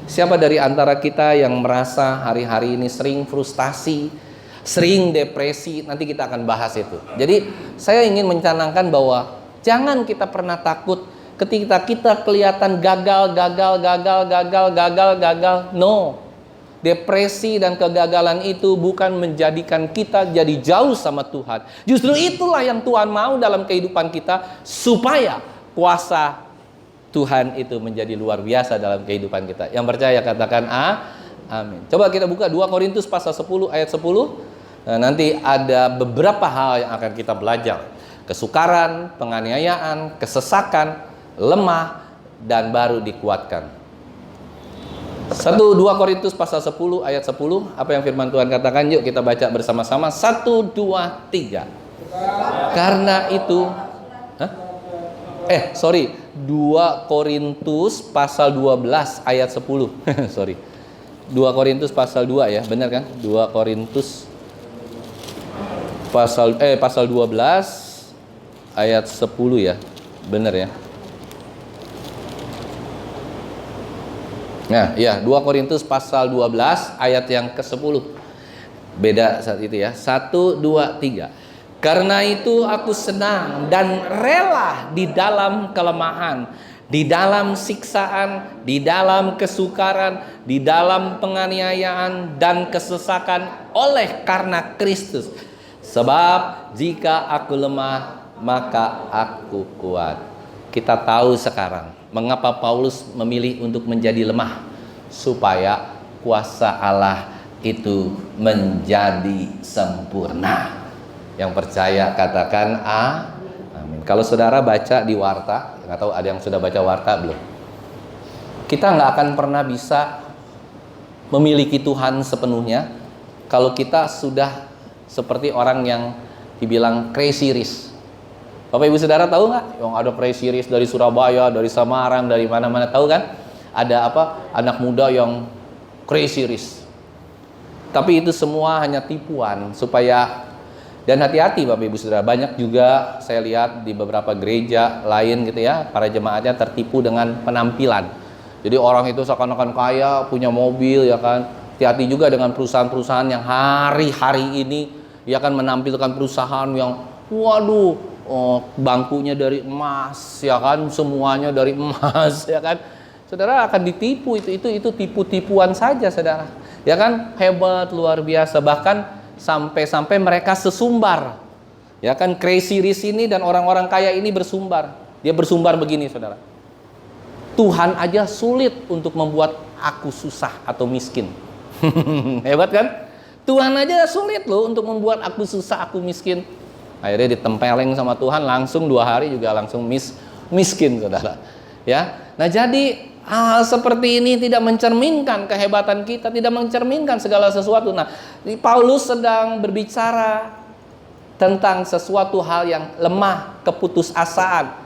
Siapa dari antara kita yang merasa hari-hari ini sering frustasi, sering depresi? Nanti kita akan bahas itu. Jadi saya ingin mencanangkan bahwa jangan kita pernah takut ketika kita kelihatan gagal. No. Depresi dan kegagalan itu bukan menjadikan kita jadi jauh sama Tuhan. Justru itulah yang Tuhan mau dalam kehidupan kita, supaya kuasa Tuhan itu menjadi luar biasa dalam kehidupan kita. Yang percaya katakan amin. Coba kita buka 2 Korintus pasal 10 ayat 10. Nah, nanti ada beberapa hal yang akan kita belajar. Kesukaran, penganiayaan, kesesakan, lemah, dan baru dikuatkan. 2 Korintus pasal 10 ayat 10. Apa yang firman Tuhan katakan? Yuk kita baca bersama-sama. 1, 2, 3. Karena itu 2 Korintus pasal 12 ayat 10. Sorry. 2 Korintus pasal 2 ya, benar kan? 2 Korintus pasal 12 ayat 10 ya. Benar ya. Nah, ya, 2 Korintus pasal 12 ayat yang ke-10. Beda saat itu ya. 1 2 3. Karena itu aku senang dan rela di dalam kelemahan, di dalam siksaan, di dalam kesukaran, di dalam penganiayaan dan kesesakan oleh karena Kristus. Sebab jika aku lemah, maka aku kuat. Kita tahu sekarang mengapa Paulus memilih untuk menjadi lemah, supaya kuasa Allah itu menjadi sempurna. Yang percaya katakan amin. Kalau saudara baca di warta, nggak tahu ada yang sudah baca warta belum? Kita nggak akan pernah bisa memiliki Tuhan sepenuhnya kalau kita sudah seperti orang yang dibilang crazy rich. Bapak ibu saudara tahu nggak? Yang ada crazy rich dari Surabaya, dari Samarang, dari mana-mana, tahu kan? Ada anak muda yang crazy rich. Tapi itu semua hanya tipuan supaya, dan hati-hati Bapak Ibu Saudara, banyak juga saya lihat di beberapa gereja lain gitu ya, para jemaatnya tertipu dengan penampilan. Jadi orang itu seakan-akan kaya, punya mobil ya kan. Hati-hati juga dengan perusahaan-perusahaan yang hari-hari ini ya kan menampilkan perusahaan yang waduh, bangkunya dari emas ya kan, semuanya dari emas ya kan. Saudara akan ditipu, itu tipu-tipuan saja saudara. Ya kan, hebat, luar biasa, bahkan sampai mereka sesumbar. Ya kan, crazy rich ini dan orang-orang kaya ini bersumbar. Dia bersumbar begini saudara. Tuhan aja sulit untuk membuat aku susah atau miskin. Hebat kan? Tuhan aja sulit loh untuk membuat aku susah, aku miskin. Akhirnya ditempeleng sama Tuhan, langsung 2 hari juga langsung miskin saudara. Ya, nah jadi hal seperti ini tidak mencerminkan kehebatan kita, tidak mencerminkan segala sesuatu. Nah, Paulus sedang berbicara tentang sesuatu hal yang lemah, keputusasaan.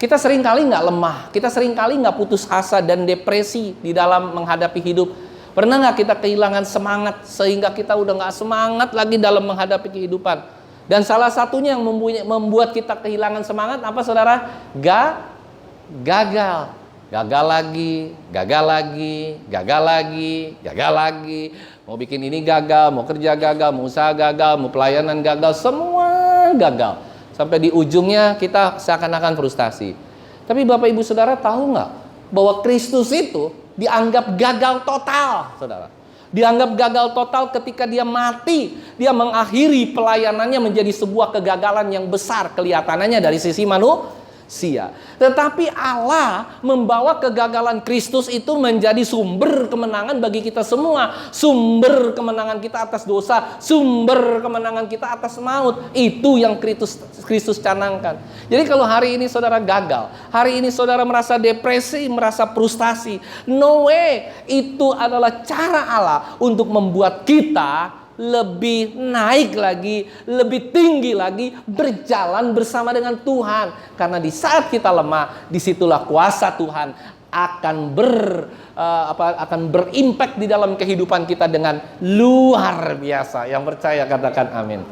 Kita seringkali nggak lemah, kita seringkali nggak putus asa dan depresi di dalam menghadapi hidup. Pernah nggak kita kehilangan semangat sehingga kita udah nggak semangat lagi dalam menghadapi kehidupan? Dan salah satunya yang membuat kita kehilangan semangat apa saudara? Gagal. Gagal lagi. Mau bikin ini gagal, mau kerja gagal, mau usaha gagal, mau pelayanan gagal, semua gagal. Sampai di ujungnya kita seakan-akan frustasi. Tapi Bapak Ibu Saudara tahu nggak bahwa Kristus itu dianggap gagal total, saudara. Dianggap gagal total ketika dia mati. Dia mengakhiri pelayanannya menjadi sebuah kegagalan yang besar kelihatannya dari sisi manusia. Tetapi Allah membawa kegagalan Kristus itu menjadi sumber kemenangan bagi kita semua. Sumber kemenangan kita atas dosa, sumber kemenangan kita atas maut. Itu yang Kristus canangkan. Jadi kalau hari ini saudara gagal, hari ini saudara merasa depresi, merasa frustasi, no way. Itu adalah cara Allah untuk membuat kita lebih naik lagi, lebih tinggi lagi, berjalan bersama dengan Tuhan. Karena di saat kita lemah, disitulah kuasa Tuhan akan berimpact di dalam kehidupan kita dengan luar biasa. Yang percaya katakan amin.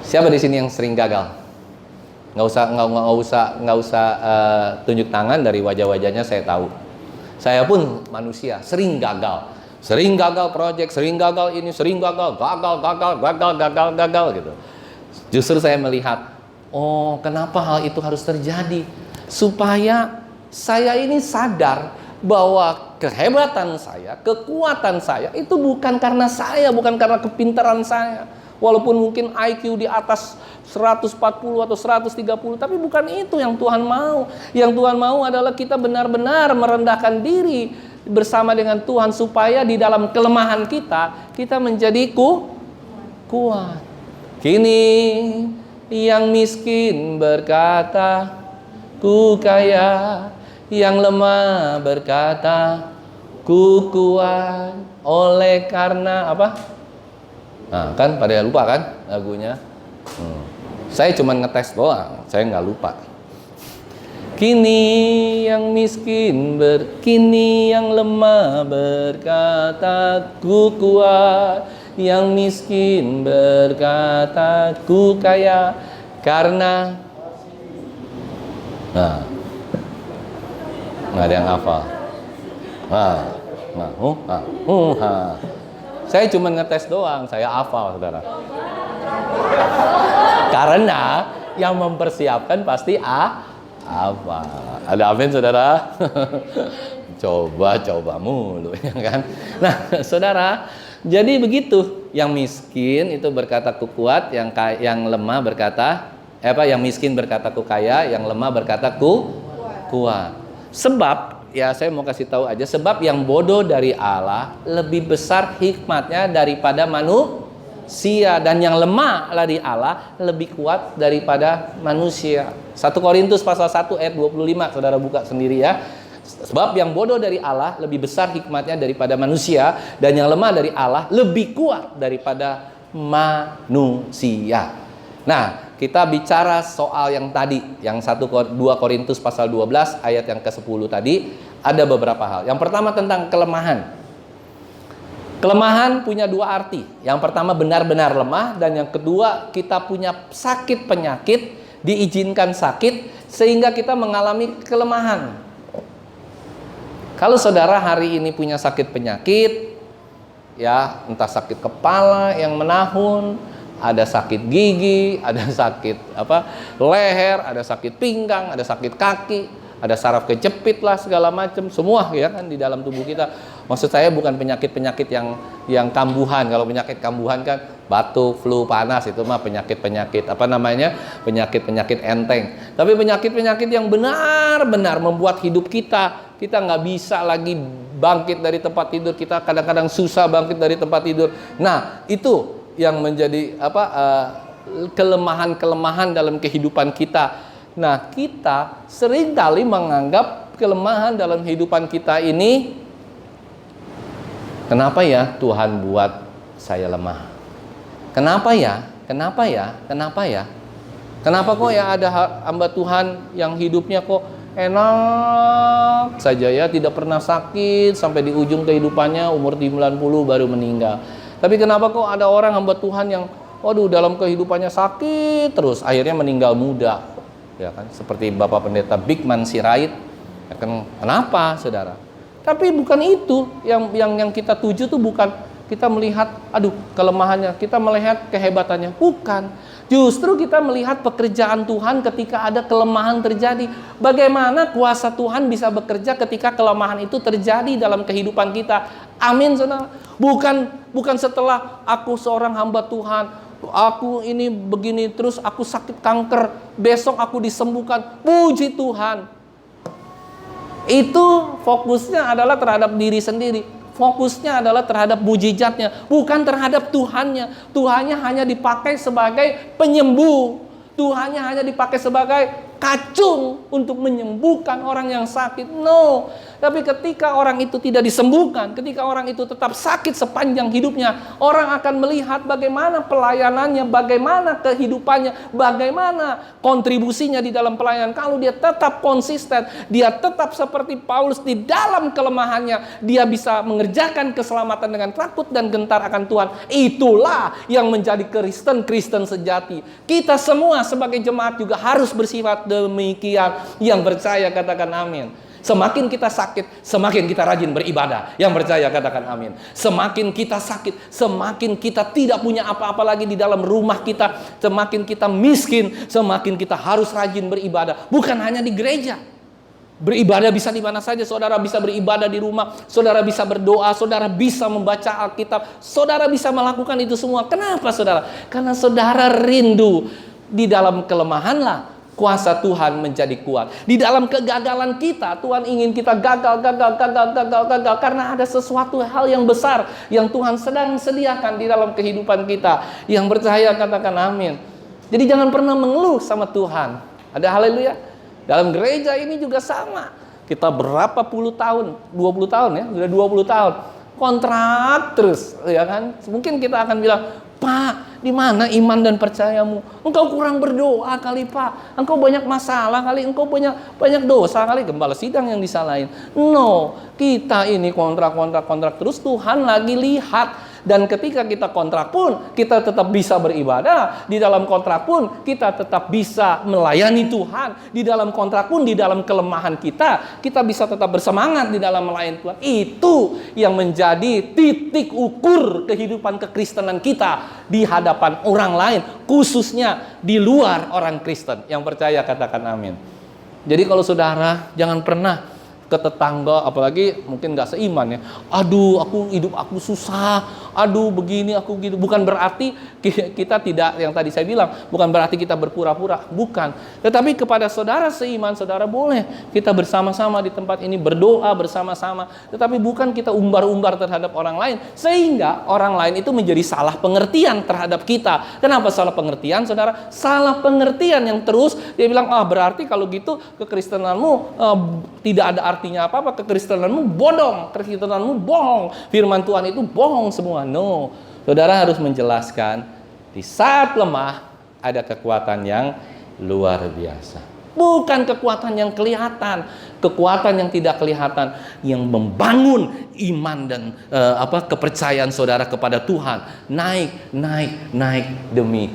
Siapa di sini yang sering gagal? Nggak usah tunjuk tangan, dari wajah-wajahnya saya tahu. Saya pun manusia, sering gagal. Sering gagal proyek, sering gagal ini, sering gagal gitu. Justru saya melihat, oh kenapa hal itu harus terjadi? Supaya saya ini sadar bahwa kehebatan saya, kekuatan saya itu bukan karena saya, bukan karena kepintaran saya. Walaupun mungkin IQ di atas 140 atau 130, tapi bukan itu yang Tuhan mau. Yang Tuhan mau adalah kita benar-benar merendahkan diri bersama dengan Tuhan, supaya di dalam kelemahan kita menjadi kuat. Kini yang miskin berkata, ku kaya. Yang lemah berkata, ku kuat. Oleh karena apa? Nah, kan pada lupa kan lagunya? Saya cuma ngetes doang, saya nggak lupa. Kini yang miskin kini yang lemah berkata ku kuat, yang miskin berkata ku kaya karena nggak ada yang hafal. Saya cuma ngetes doang, saya hafal, saudara. Karena yang mempersiapkan pasti apa? Ada amin, saudara? Coba mulu, ya kan? Nah, saudara, jadi begitu. Yang miskin itu berkata ku kuat, yang lemah berkata yang miskin berkata ku kaya, yang lemah berkata ku kuat. Sebab, ya saya mau kasih tahu aja, sebab yang bodoh dari Allah lebih besar hikmatnya daripada manusia, dan yang lemah dari Allah lebih kuat daripada manusia. 1 Korintus pasal 1 ayat 25, saudara buka sendiri ya. Sebab yang bodoh dari Allah lebih besar hikmatnya daripada manusia, dan yang lemah dari Allah lebih kuat daripada manusia. Nah, kita bicara soal yang tadi, yang 2 Korintus pasal 12 ayat yang ke-10 tadi, ada beberapa hal. Yang pertama tentang kelemahan. Kelemahan punya dua arti. Yang pertama benar-benar lemah, dan yang kedua kita punya sakit penyakit, diizinkan sakit sehingga kita mengalami kelemahan. Kalau saudara hari ini punya sakit penyakit, ya entah sakit kepala yang menahun, ada sakit gigi, ada sakit leher, ada sakit pinggang, ada sakit kaki, ada saraf kejepit lah segala macam, semua ya kan di dalam tubuh kita. Maksud saya bukan penyakit-penyakit yang kambuhan. Kalau penyakit kambuhan kan batuk, flu, panas, itu mah penyakit-penyakit penyakit-penyakit enteng. Tapi penyakit-penyakit yang benar-benar membuat hidup kita nggak bisa lagi bangkit dari tempat tidur, kita kadang-kadang susah bangkit dari tempat tidur. Nah, itu yang menjadi kelemahan-kelemahan dalam kehidupan kita. Nah, kita seringkali menganggap kelemahan dalam kehidupan kita ini, kenapa ya Tuhan buat saya lemah? Kenapa ya? Kenapa ya? Kenapa ya? Kenapa kok ya ada hamba Tuhan yang hidupnya kok enak saja ya, tidak pernah sakit sampai di ujung kehidupannya umur 90 baru meninggal. Tapi kenapa kok ada orang hamba Tuhan yang dalam kehidupannya sakit terus akhirnya meninggal muda, ya kan, seperti Bapak Pendeta Bigman Sirait, ya kan? Kenapa, saudara? Tapi bukan itu yang kita tuju, tuh bukan kita melihat kelemahannya, kita melihat kehebatannya, bukan. Justru kita melihat pekerjaan Tuhan ketika ada kelemahan terjadi. Bagaimana kuasa Tuhan bisa bekerja ketika kelemahan itu terjadi dalam kehidupan kita. Amin, saudara. Bukan setelah aku seorang hamba Tuhan, aku ini begini terus aku sakit kanker, besok aku disembuhkan. Puji Tuhan. Itu fokusnya adalah terhadap diri sendiri. Fokusnya adalah terhadap mujizatnya, bukan terhadap Tuhannya. Tuhannya hanya dipakai sebagai penyembuh. Tuhannya hanya dipakai sebagai kacung untuk menyembuhkan orang yang sakit. No. Tapi ketika orang itu tidak disembuhkan, ketika orang itu tetap sakit sepanjang hidupnya, orang akan melihat bagaimana pelayanannya, bagaimana kehidupannya, bagaimana kontribusinya di dalam pelayanan. Kalau dia tetap konsisten, dia tetap seperti Paulus di dalam kelemahannya, dia bisa mengerjakan keselamatan dengan takut dan gentar akan Tuhan. Itulah yang menjadi Kristen sejati. Kita semua sebagai jemaat juga harus bersifat demikian. Yang percaya katakan amin. Semakin kita sakit, semakin kita rajin beribadah. Yang percaya katakan amin. Semakin kita sakit, semakin kita tidak punya apa-apa lagi di dalam rumah kita. Semakin kita miskin, semakin kita harus rajin beribadah. Bukan hanya di gereja. Beribadah bisa di mana saja. Saudara bisa beribadah di rumah, saudara bisa berdoa, saudara bisa membaca Alkitab, saudara bisa melakukan itu semua. Kenapa, saudara? Karena saudara rindu. Di dalam kelemahanlah kuasa Tuhan menjadi kuat. Di dalam kegagalan kita, Tuhan ingin kita gagal. Karena ada sesuatu hal yang besar yang Tuhan sedang sediakan di dalam kehidupan kita. Yang percaya katakan amin. Jadi jangan pernah mengeluh sama Tuhan. Ada haleluya. Dalam gereja ini juga sama. Kita berapa puluh tahun, 20 tahun ya, sudah 20 tahun. kontrak terus, ya kan? Mungkin kita akan bilang, Pak, di mana iman dan percayamu? Engkau kurang berdoa kali, Pak. Engkau banyak masalah kali, engkau banyak dosa kali. Gembala sidang yang disalahin. No, kita ini kontrak terus. Tuhan lagi lihat. Dan ketika kita kontrak pun, kita tetap bisa beribadah. Di dalam kontrak pun, kita tetap bisa melayani Tuhan. Di dalam kontrak pun, di dalam kelemahan kita bisa tetap bersemangat di dalam melayani Tuhan. Itu yang menjadi titik ukur kehidupan kekristenan kita di hadapan orang lain, khususnya di luar orang Kristen. Yang percaya katakan amin. Jadi kalau saudara, jangan pernah ke tetangga, apalagi mungkin gak seiman ya, aduh hidup aku susah, aduh begini aku gitu. Bukan berarti kita tidak, yang tadi saya bilang, bukan berarti kita berpura-pura, bukan. Tetapi kepada saudara seiman, saudara boleh kita bersama-sama di tempat ini berdoa bersama-sama. Tetapi bukan kita umbar-umbar terhadap orang lain, sehingga orang lain itu menjadi salah pengertian terhadap kita. Kenapa salah pengertian, saudara? Salah pengertian yang terus dia bilang, berarti kalau gitu kekristenanmu tidak ada artinya apa-apa, kekristenanmu bodong, kekristenanmu bohong, firman Tuhan itu bohong semua. No, saudara harus menjelaskan, di saat lemah ada kekuatan yang luar biasa. Bukan kekuatan yang kelihatan, kekuatan yang tidak kelihatan, yang membangun iman dan kepercayaan saudara kepada Tuhan naik demi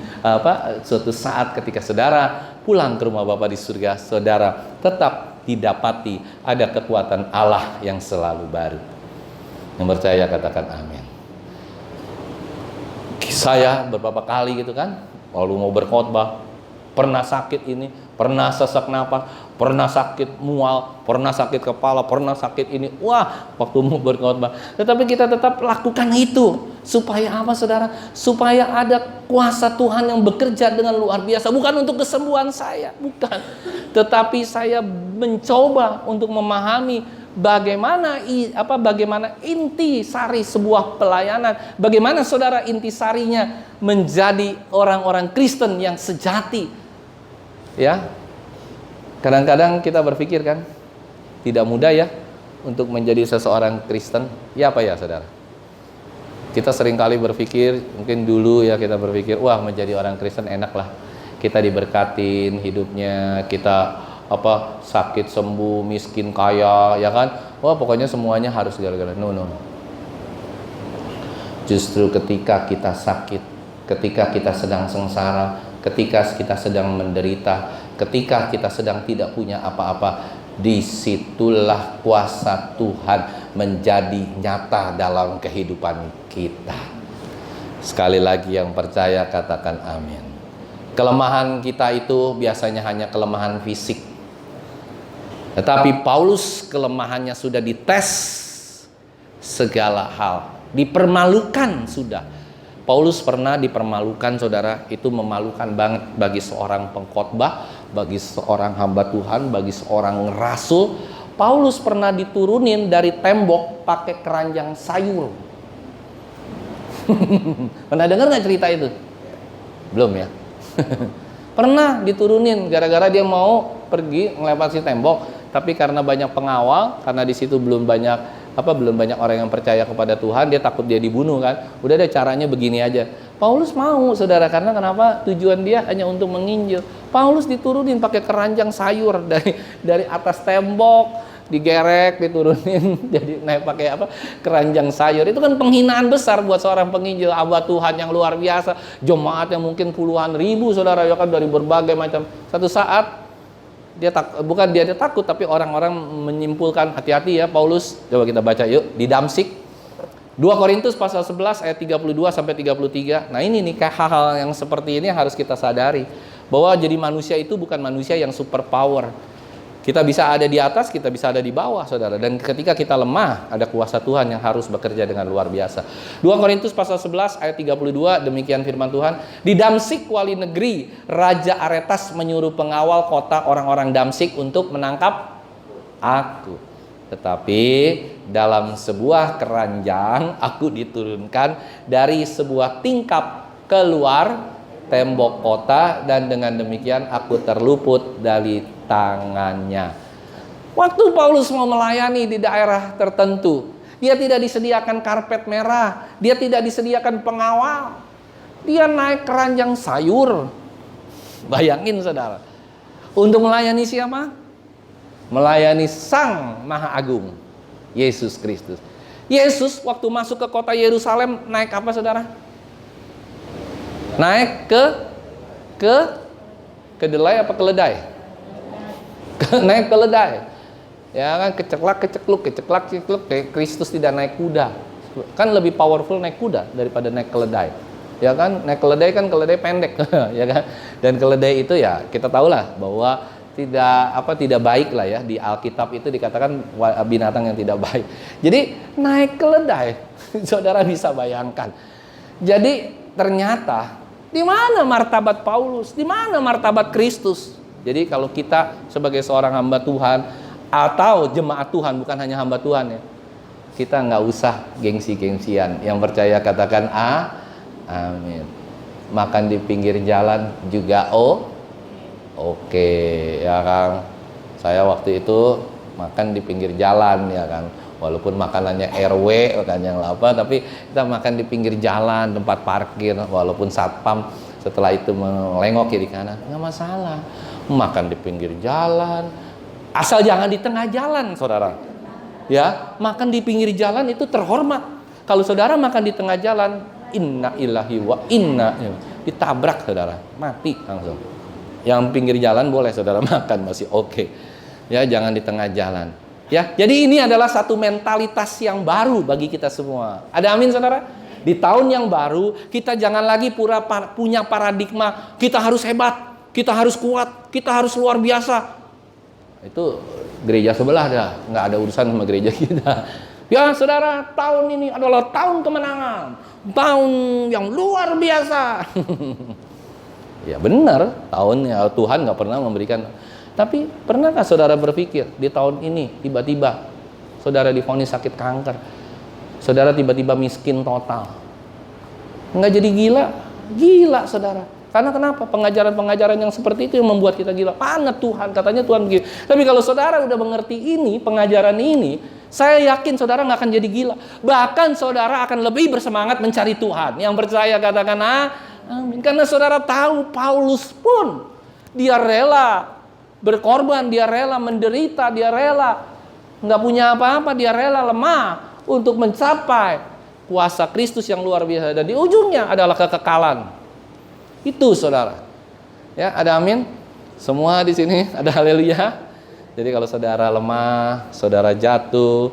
suatu saat ketika saudara pulang ke rumah Bapa di surga, saudara tetap didapati ada kekuatan Allah yang selalu baru. Yang percaya katakan amin. Saya beberapa kali gitu kan, lalu mau berkhotbah, pernah sakit ini, pernah sesak napas, pernah sakit mual, pernah sakit kepala, pernah sakit ini. Wah, waktu mau berkhotbah. Tetapi kita tetap lakukan itu. Supaya apa, saudara? Supaya ada kuasa Tuhan yang bekerja dengan luar biasa. Bukan untuk kesembuhan saya, bukan. Tetapi saya mencoba untuk memahami bagaimana inti sari sebuah pelayanan. Bagaimana saudara inti sarinya menjadi orang-orang Kristen yang sejati. Ya, kadang-kadang kita berpikir kan, tidak mudah ya untuk menjadi seseorang Kristen. Ya apa ya, saudara? Kita seringkali berpikir, mungkin dulu ya kita berpikir, wah menjadi orang Kristen enak lah. Kita diberkatin hidupnya, kita sakit sembuh, miskin kaya, ya kan? Wah pokoknya semuanya harus gara-gara. No. Justru ketika kita sakit, ketika kita sedang sengsara, ketika kita sedang menderita, ketika kita sedang tidak punya apa-apa, disitulah kuasa Tuhan menjadi nyata dalam kehidupan kita. Sekali lagi yang percaya katakan amin. Kelemahan kita itu biasanya hanya kelemahan fisik. Tetapi Paulus kelemahannya sudah dites segala hal, dipermalukan sudah. Paulus pernah dipermalukan, saudara. Itu memalukan banget bagi seorang pengkhotbah, bagi seorang hamba Tuhan, bagi seorang rasul. Paulus pernah diturunin dari tembok pakai keranjang sayur. Pernah dengar nggak cerita itu? Belum ya? Pernah diturunin gara-gara dia mau pergi melewati tembok, tapi karena banyak pengawal, karena di situ belum banyak orang yang percaya kepada Tuhan, dia takut dia dibunuh kan. Udah ada caranya begini aja. Paulus mau, saudara, karena kenapa? Tujuan dia hanya untuk menginjil. Paulus diturunin pakai keranjang sayur dari atas tembok, digerek, diturunin jadi naik pakai keranjang sayur. Itu kan penghinaan besar buat seorang penginjil, hamba Tuhan yang luar biasa, jemaat yang mungkin puluhan ribu, saudara, ya kan, dari berbagai macam. Satu saat dia takut, tapi orang-orang menyimpulkan, hati-hati ya Paulus. Coba kita baca yuk di Damsik 2 Korintus pasal 11 ayat 32 sampai 33. Nah ini nih, kayak hal-hal yang seperti ini harus kita sadari, bahwa jadi manusia itu bukan manusia yang super power. Kita bisa ada di atas, kita bisa ada di bawah, saudara. Dan ketika kita lemah, ada kuasa Tuhan yang harus bekerja dengan luar biasa. 2 Korintus pasal 11 ayat 32, demikian firman Tuhan. Di Damsik, wali negeri, Raja Aretas menyuruh pengawal kota orang-orang Damsik untuk menangkap aku. Tetapi dalam sebuah keranjang, aku diturunkan dari sebuah tingkap keluar tembok kota, dan dengan demikian aku terluput dari tangannya. Waktu Paulus mau melayani di daerah tertentu Dia tidak disediakan karpet merah. Dia tidak disediakan pengawal. Dia naik keranjang sayur. Bayangin saudara. Untuk melayani siapa? Melayani Sang Maha Agung, Yesus Kristus. Yesus waktu masuk ke kota Yerusalem naik apa saudara? Naik ke kedelai apa keledai? Naik keledai. Ya kan, keceklak. Kristus tidak naik kuda. Kan lebih powerful naik kuda daripada naik keledai. Ya kan, naik keledai kan keledai pendek, ya kan. Dan keledai itu ya kita tahulah bahwa tidak baik lah ya, di Alkitab itu dikatakan binatang yang tidak baik. Jadi naik keledai, saudara bisa bayangkan. Jadi ternyata di mana martabat Paulus, di mana martabat Kristus? Jadi kalau kita sebagai seorang hamba Tuhan atau jemaat Tuhan, bukan hanya hamba Tuhan ya, kita nggak usah gengsi-gengsian. Yang percaya katakan amin. Makan di pinggir jalan juga oke, ya kan. Saya waktu itu makan di pinggir jalan ya kan. Walaupun makanannya RW kan yang apa, tapi kita makan di pinggir jalan, tempat parkir, walaupun satpam setelah itu melengok kiri kanan, nggak masalah. Makan di pinggir jalan, asal jangan di tengah jalan, saudara. Ya, makan di pinggir jalan itu terhormat. Kalau saudara makan di tengah jalan, inna ilahi wa inna, ditabrak saudara, mati langsung. Yang pinggir jalan boleh saudara makan, masih oke. Ya, jangan di tengah jalan. Ya, jadi ini adalah satu mentalitas yang baru bagi kita semua. Ada amin saudara? Di tahun yang baru, kita jangan lagi punya paradigma kita harus hebat, kita harus kuat, kita harus luar biasa. Itu gereja sebelah dah, nggak ada urusan sama gereja kita. Ya saudara, tahun ini adalah tahun kemenangan, tahun yang luar biasa. Ya benar, tahunnya Tuhan nggak pernah memberikan. Tapi pernahkah saudara berpikir di tahun ini tiba-tiba saudara divonis sakit kanker, saudara tiba-tiba miskin total, nggak jadi gila saudara. Karena kenapa? Pengajaran-pengajaran yang seperti itu yang membuat kita gila. Mana Tuhan? Katanya Tuhan begitu. Tapi kalau saudara udah mengerti ini, pengajaran ini, saya yakin saudara nggak akan jadi gila. Bahkan saudara akan lebih bersemangat mencari Tuhan. Yang percaya katakan amin. Karena saudara tahu Paulus pun dia rela berkorban, dia rela menderita, dia rela nggak punya apa-apa, dia rela lemah untuk mencapai kuasa Kristus yang luar biasa. Dan di ujungnya adalah kekekalan. Itu saudara. Ya, ada amin. Semua di sini ada haleluya. Jadi kalau saudara lemah, saudara jatuh,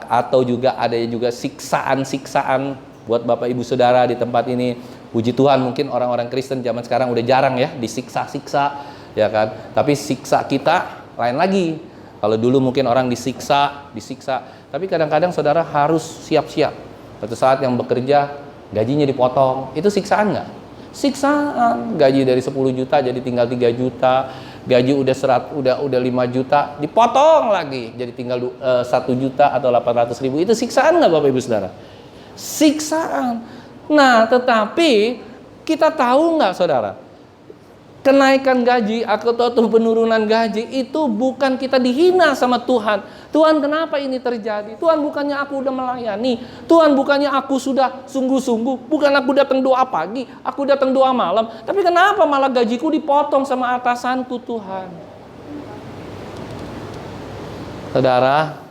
atau juga ada juga siksaan-siksaan buat Bapak Ibu Saudara di tempat ini. Puji Tuhan, mungkin orang-orang Kristen zaman sekarang udah jarang ya disiksa-siksa, ya kan? Tapi siksa kita lain lagi. Kalau dulu mungkin orang disiksa, tapi kadang-kadang saudara harus siap-siap. Suatu saat yang bekerja gajinya dipotong, itu siksaan nggak? Siksaan. Gaji dari 10 juta jadi tinggal 3 juta, gaji udah 5 juta dipotong lagi jadi tinggal 1 juta atau 800.000. Itu siksaan nggak Bapak Ibu Saudara? Siksaan. Nah, tetapi kita tahu nggak saudara, kenaikan gaji atau penurunan gaji itu bukan kita dihina sama Tuhan. Tuhan, kenapa ini terjadi? Tuhan, bukannya aku udah melayani? Tuhan, bukannya aku sudah sungguh-sungguh? Bukan aku datang doa pagi, aku datang doa malam. Tapi kenapa malah gajiku dipotong sama atasanku, Tuhan? Saudara,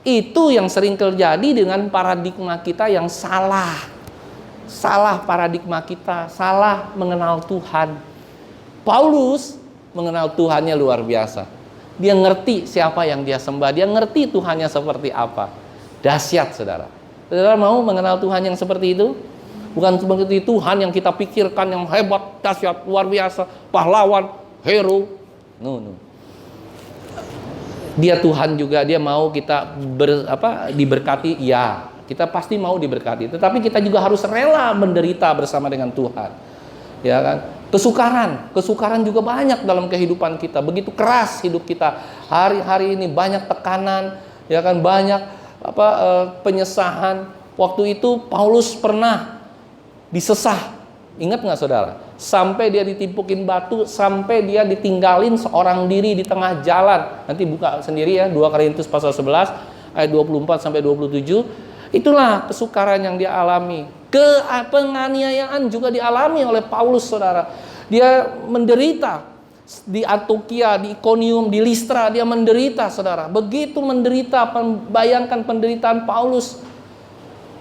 itu yang sering terjadi dengan paradigma kita yang salah. Salah paradigma kita, salah mengenal Tuhan. Paulus mengenal Tuhannya luar biasa. Dia ngerti siapa yang dia sembah. Dia ngerti Tuhannya seperti apa. Dahsyat saudara. Saudara mau mengenal Tuhan yang seperti itu? Bukan seperti Tuhan yang kita pikirkan yang hebat, dahsyat, luar biasa, pahlawan, hero. No. Dia Tuhan juga, dia mau kita diberkati. Ya, kita pasti mau diberkati. Tetapi kita juga harus rela menderita bersama dengan Tuhan. Ya kan? Kesukaran juga banyak dalam kehidupan kita. Begitu keras hidup kita. Hari-hari ini banyak tekanan, ya kan, banyak penyesahan. Waktu itu Paulus pernah disesah. Ingat nggak saudara? Sampai dia ditimpukin batu, sampai dia ditinggalin seorang diri di tengah jalan. Nanti buka sendiri ya, 2 Korintus pasal 11. ayat 24 sampai 27. Itulah kesukaran yang dia alami. Penganiayaan juga dialami oleh Paulus, saudara. Dia menderita di Antiokhia, di Ikonium, di Listra, dia menderita, saudara. Begitu menderita, bayangkan penderitaan Paulus.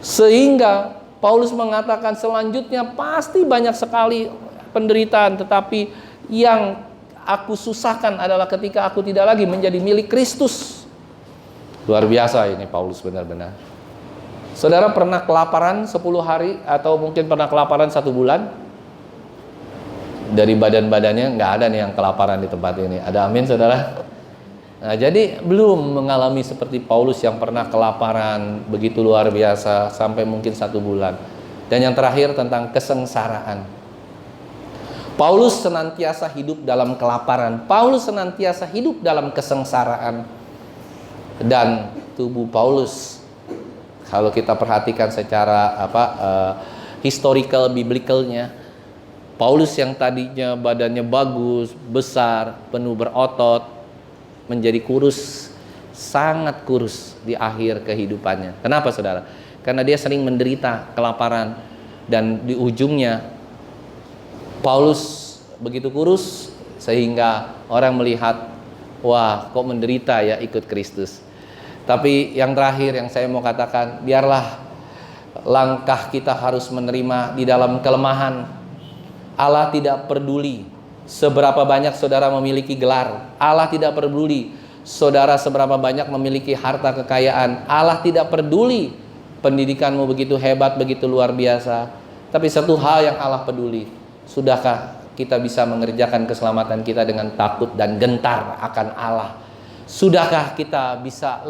Sehingga Paulus mengatakan selanjutnya pasti banyak sekali penderitaan, tetapi yang aku susahkan adalah ketika aku tidak lagi menjadi milik Kristus. Luar biasa ini Paulus benar-benar. Saudara pernah kelaparan 10 hari atau mungkin pernah kelaparan 1 bulan? Dari badan-badannya nggak ada nih yang kelaparan di tempat ini. Ada amin, saudara? Nah, jadi belum mengalami seperti Paulus yang pernah kelaparan begitu luar biasa sampai mungkin 1 bulan. Dan yang terakhir tentang kesengsaraan. Paulus senantiasa hidup dalam kelaparan. Paulus senantiasa hidup dalam kesengsaraan. Dan tubuh Paulus, kalau kita perhatikan secara historical biblicalnya, Paulus yang tadinya badannya bagus, besar, penuh berotot, menjadi kurus, sangat kurus di akhir kehidupannya. Kenapa, saudara? Karena dia sering menderita kelaparan, dan di ujungnya Paulus begitu kurus sehingga orang melihat, wah, kok menderita ya ikut Kristus. Tapi yang terakhir yang saya mau katakan, biarlah langkah kita harus menerima di dalam kelemahan. Allah tidak peduli seberapa banyak saudara memiliki gelar. Allah tidak peduli saudara seberapa banyak memiliki harta kekayaan. Allah tidak peduli pendidikanmu begitu hebat, begitu luar biasa. Tapi satu hal yang Allah peduli, sudahkah kita bisa mengerjakan keselamatan kita dengan takut dan gentar akan Allah? Sudahkah kita bisa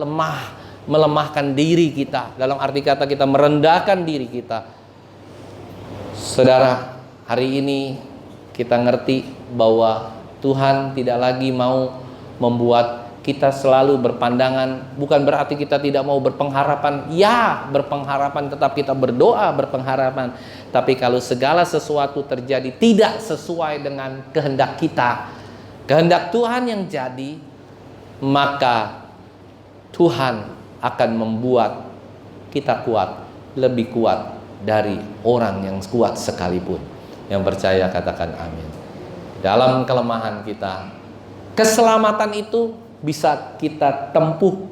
melemahkan diri kita? Dalam arti kata kita merendahkan diri kita. Saudara, hari ini kita ngerti bahwa Tuhan tidak lagi mau membuat kita selalu berpandangan. Bukan berarti kita tidak mau berpengharapan. Ya, berpengharapan, tetap kita berdoa berpengharapan. Tapi kalau segala sesuatu terjadi tidak sesuai dengan kehendak kita, kehendak Tuhan yang jadi, maka Tuhan akan membuat kita kuat, lebih kuat dari orang yang kuat sekalipun. Yang percaya katakan amin. Dalam kelemahan kita, keselamatan itu bisa kita tempuh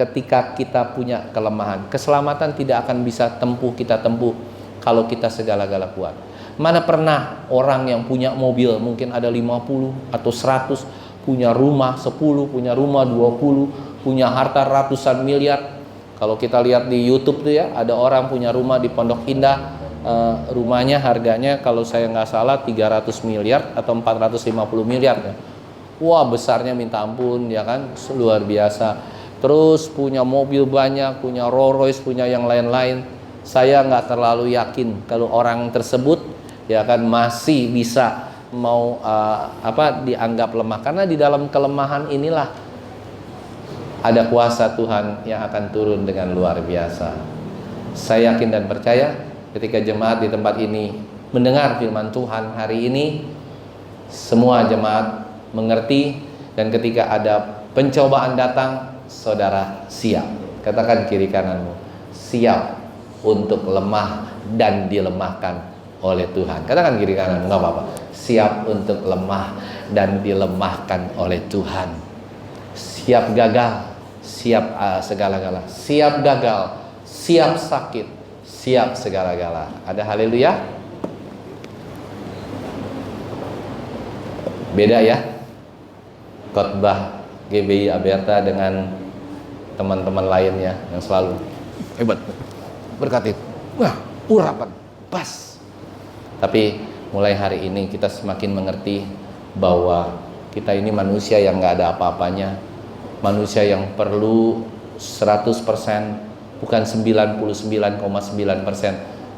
ketika kita punya kelemahan. Keselamatan tidak akan bisa kita tempuh kalau kita segala-gala kuat. Mana pernah orang yang punya mobil mungkin ada 50 atau 100, punya rumah 10, punya rumah 20, punya harta ratusan miliar. Kalau kita lihat di YouTube tuh ya, ada orang punya rumah di Pondok Indah, rumahnya harganya kalau saya nggak salah 300 miliar atau 450 miliar ya. Wah, besarnya minta ampun ya kan, luar biasa. Terus punya mobil banyak, punya Rolls Royce, punya yang lain-lain. Saya nggak terlalu yakin kalau orang tersebut ya kan masih bisa mau dianggap lemah, karena di dalam kelemahan inilah ada kuasa Tuhan yang akan turun dengan luar biasa. Saya yakin dan percaya ketika jemaat di tempat ini mendengar firman Tuhan hari ini, semua jemaat mengerti, dan ketika ada pencobaan datang, saudara siap. Katakan kiri kananmu, siap untuk lemah dan dilemahkan oleh Tuhan. Katakan kiri kanan, nggak apa-apa. Siap untuk lemah dan dilemahkan oleh Tuhan. Siap gagal, siap segala-gala. Siap gagal, siap sakit, siap segala-gala. Ada haleluya? Beda ya khotbah GBI Aberta dengan teman-teman lainnya yang selalu hebat, berkati, wah, urapan, pas. Tapi mulai hari ini kita semakin mengerti bahwa kita ini manusia yang nggak ada apa-apanya, manusia yang perlu 100%, bukan 99,9%,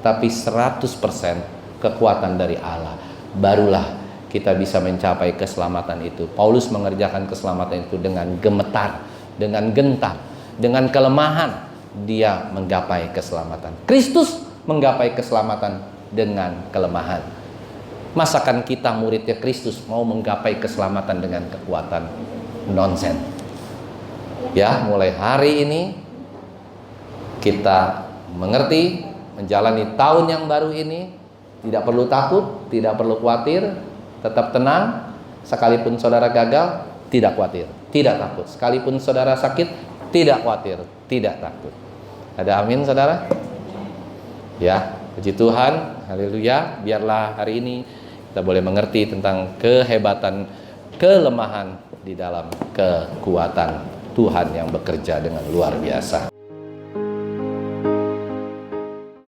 tapi 100% kekuatan dari Allah. Barulah kita bisa mencapai keselamatan itu. Paulus mengerjakan keselamatan itu dengan gemetar, dengan gentar, dengan kelemahan. Dia menggapai keselamatan. Kristus menggapai keselamatan dengan kelemahan. Masakan kita muridnya Kristus mau menggapai keselamatan dengan kekuatan? Nonsen. Ya, mulai hari ini kita mengerti menjalani tahun yang baru ini, tidak perlu takut, tidak perlu khawatir, tetap tenang. Sekalipun saudara gagal, tidak khawatir, tidak takut. Sekalipun saudara sakit, tidak khawatir, tidak takut. Ada amin, saudara? Ya, puji Tuhan, haleluya. Biarlah hari ini kita boleh mengerti tentang kehebatan, kelemahan di dalam kekuatan Tuhan yang bekerja dengan luar biasa.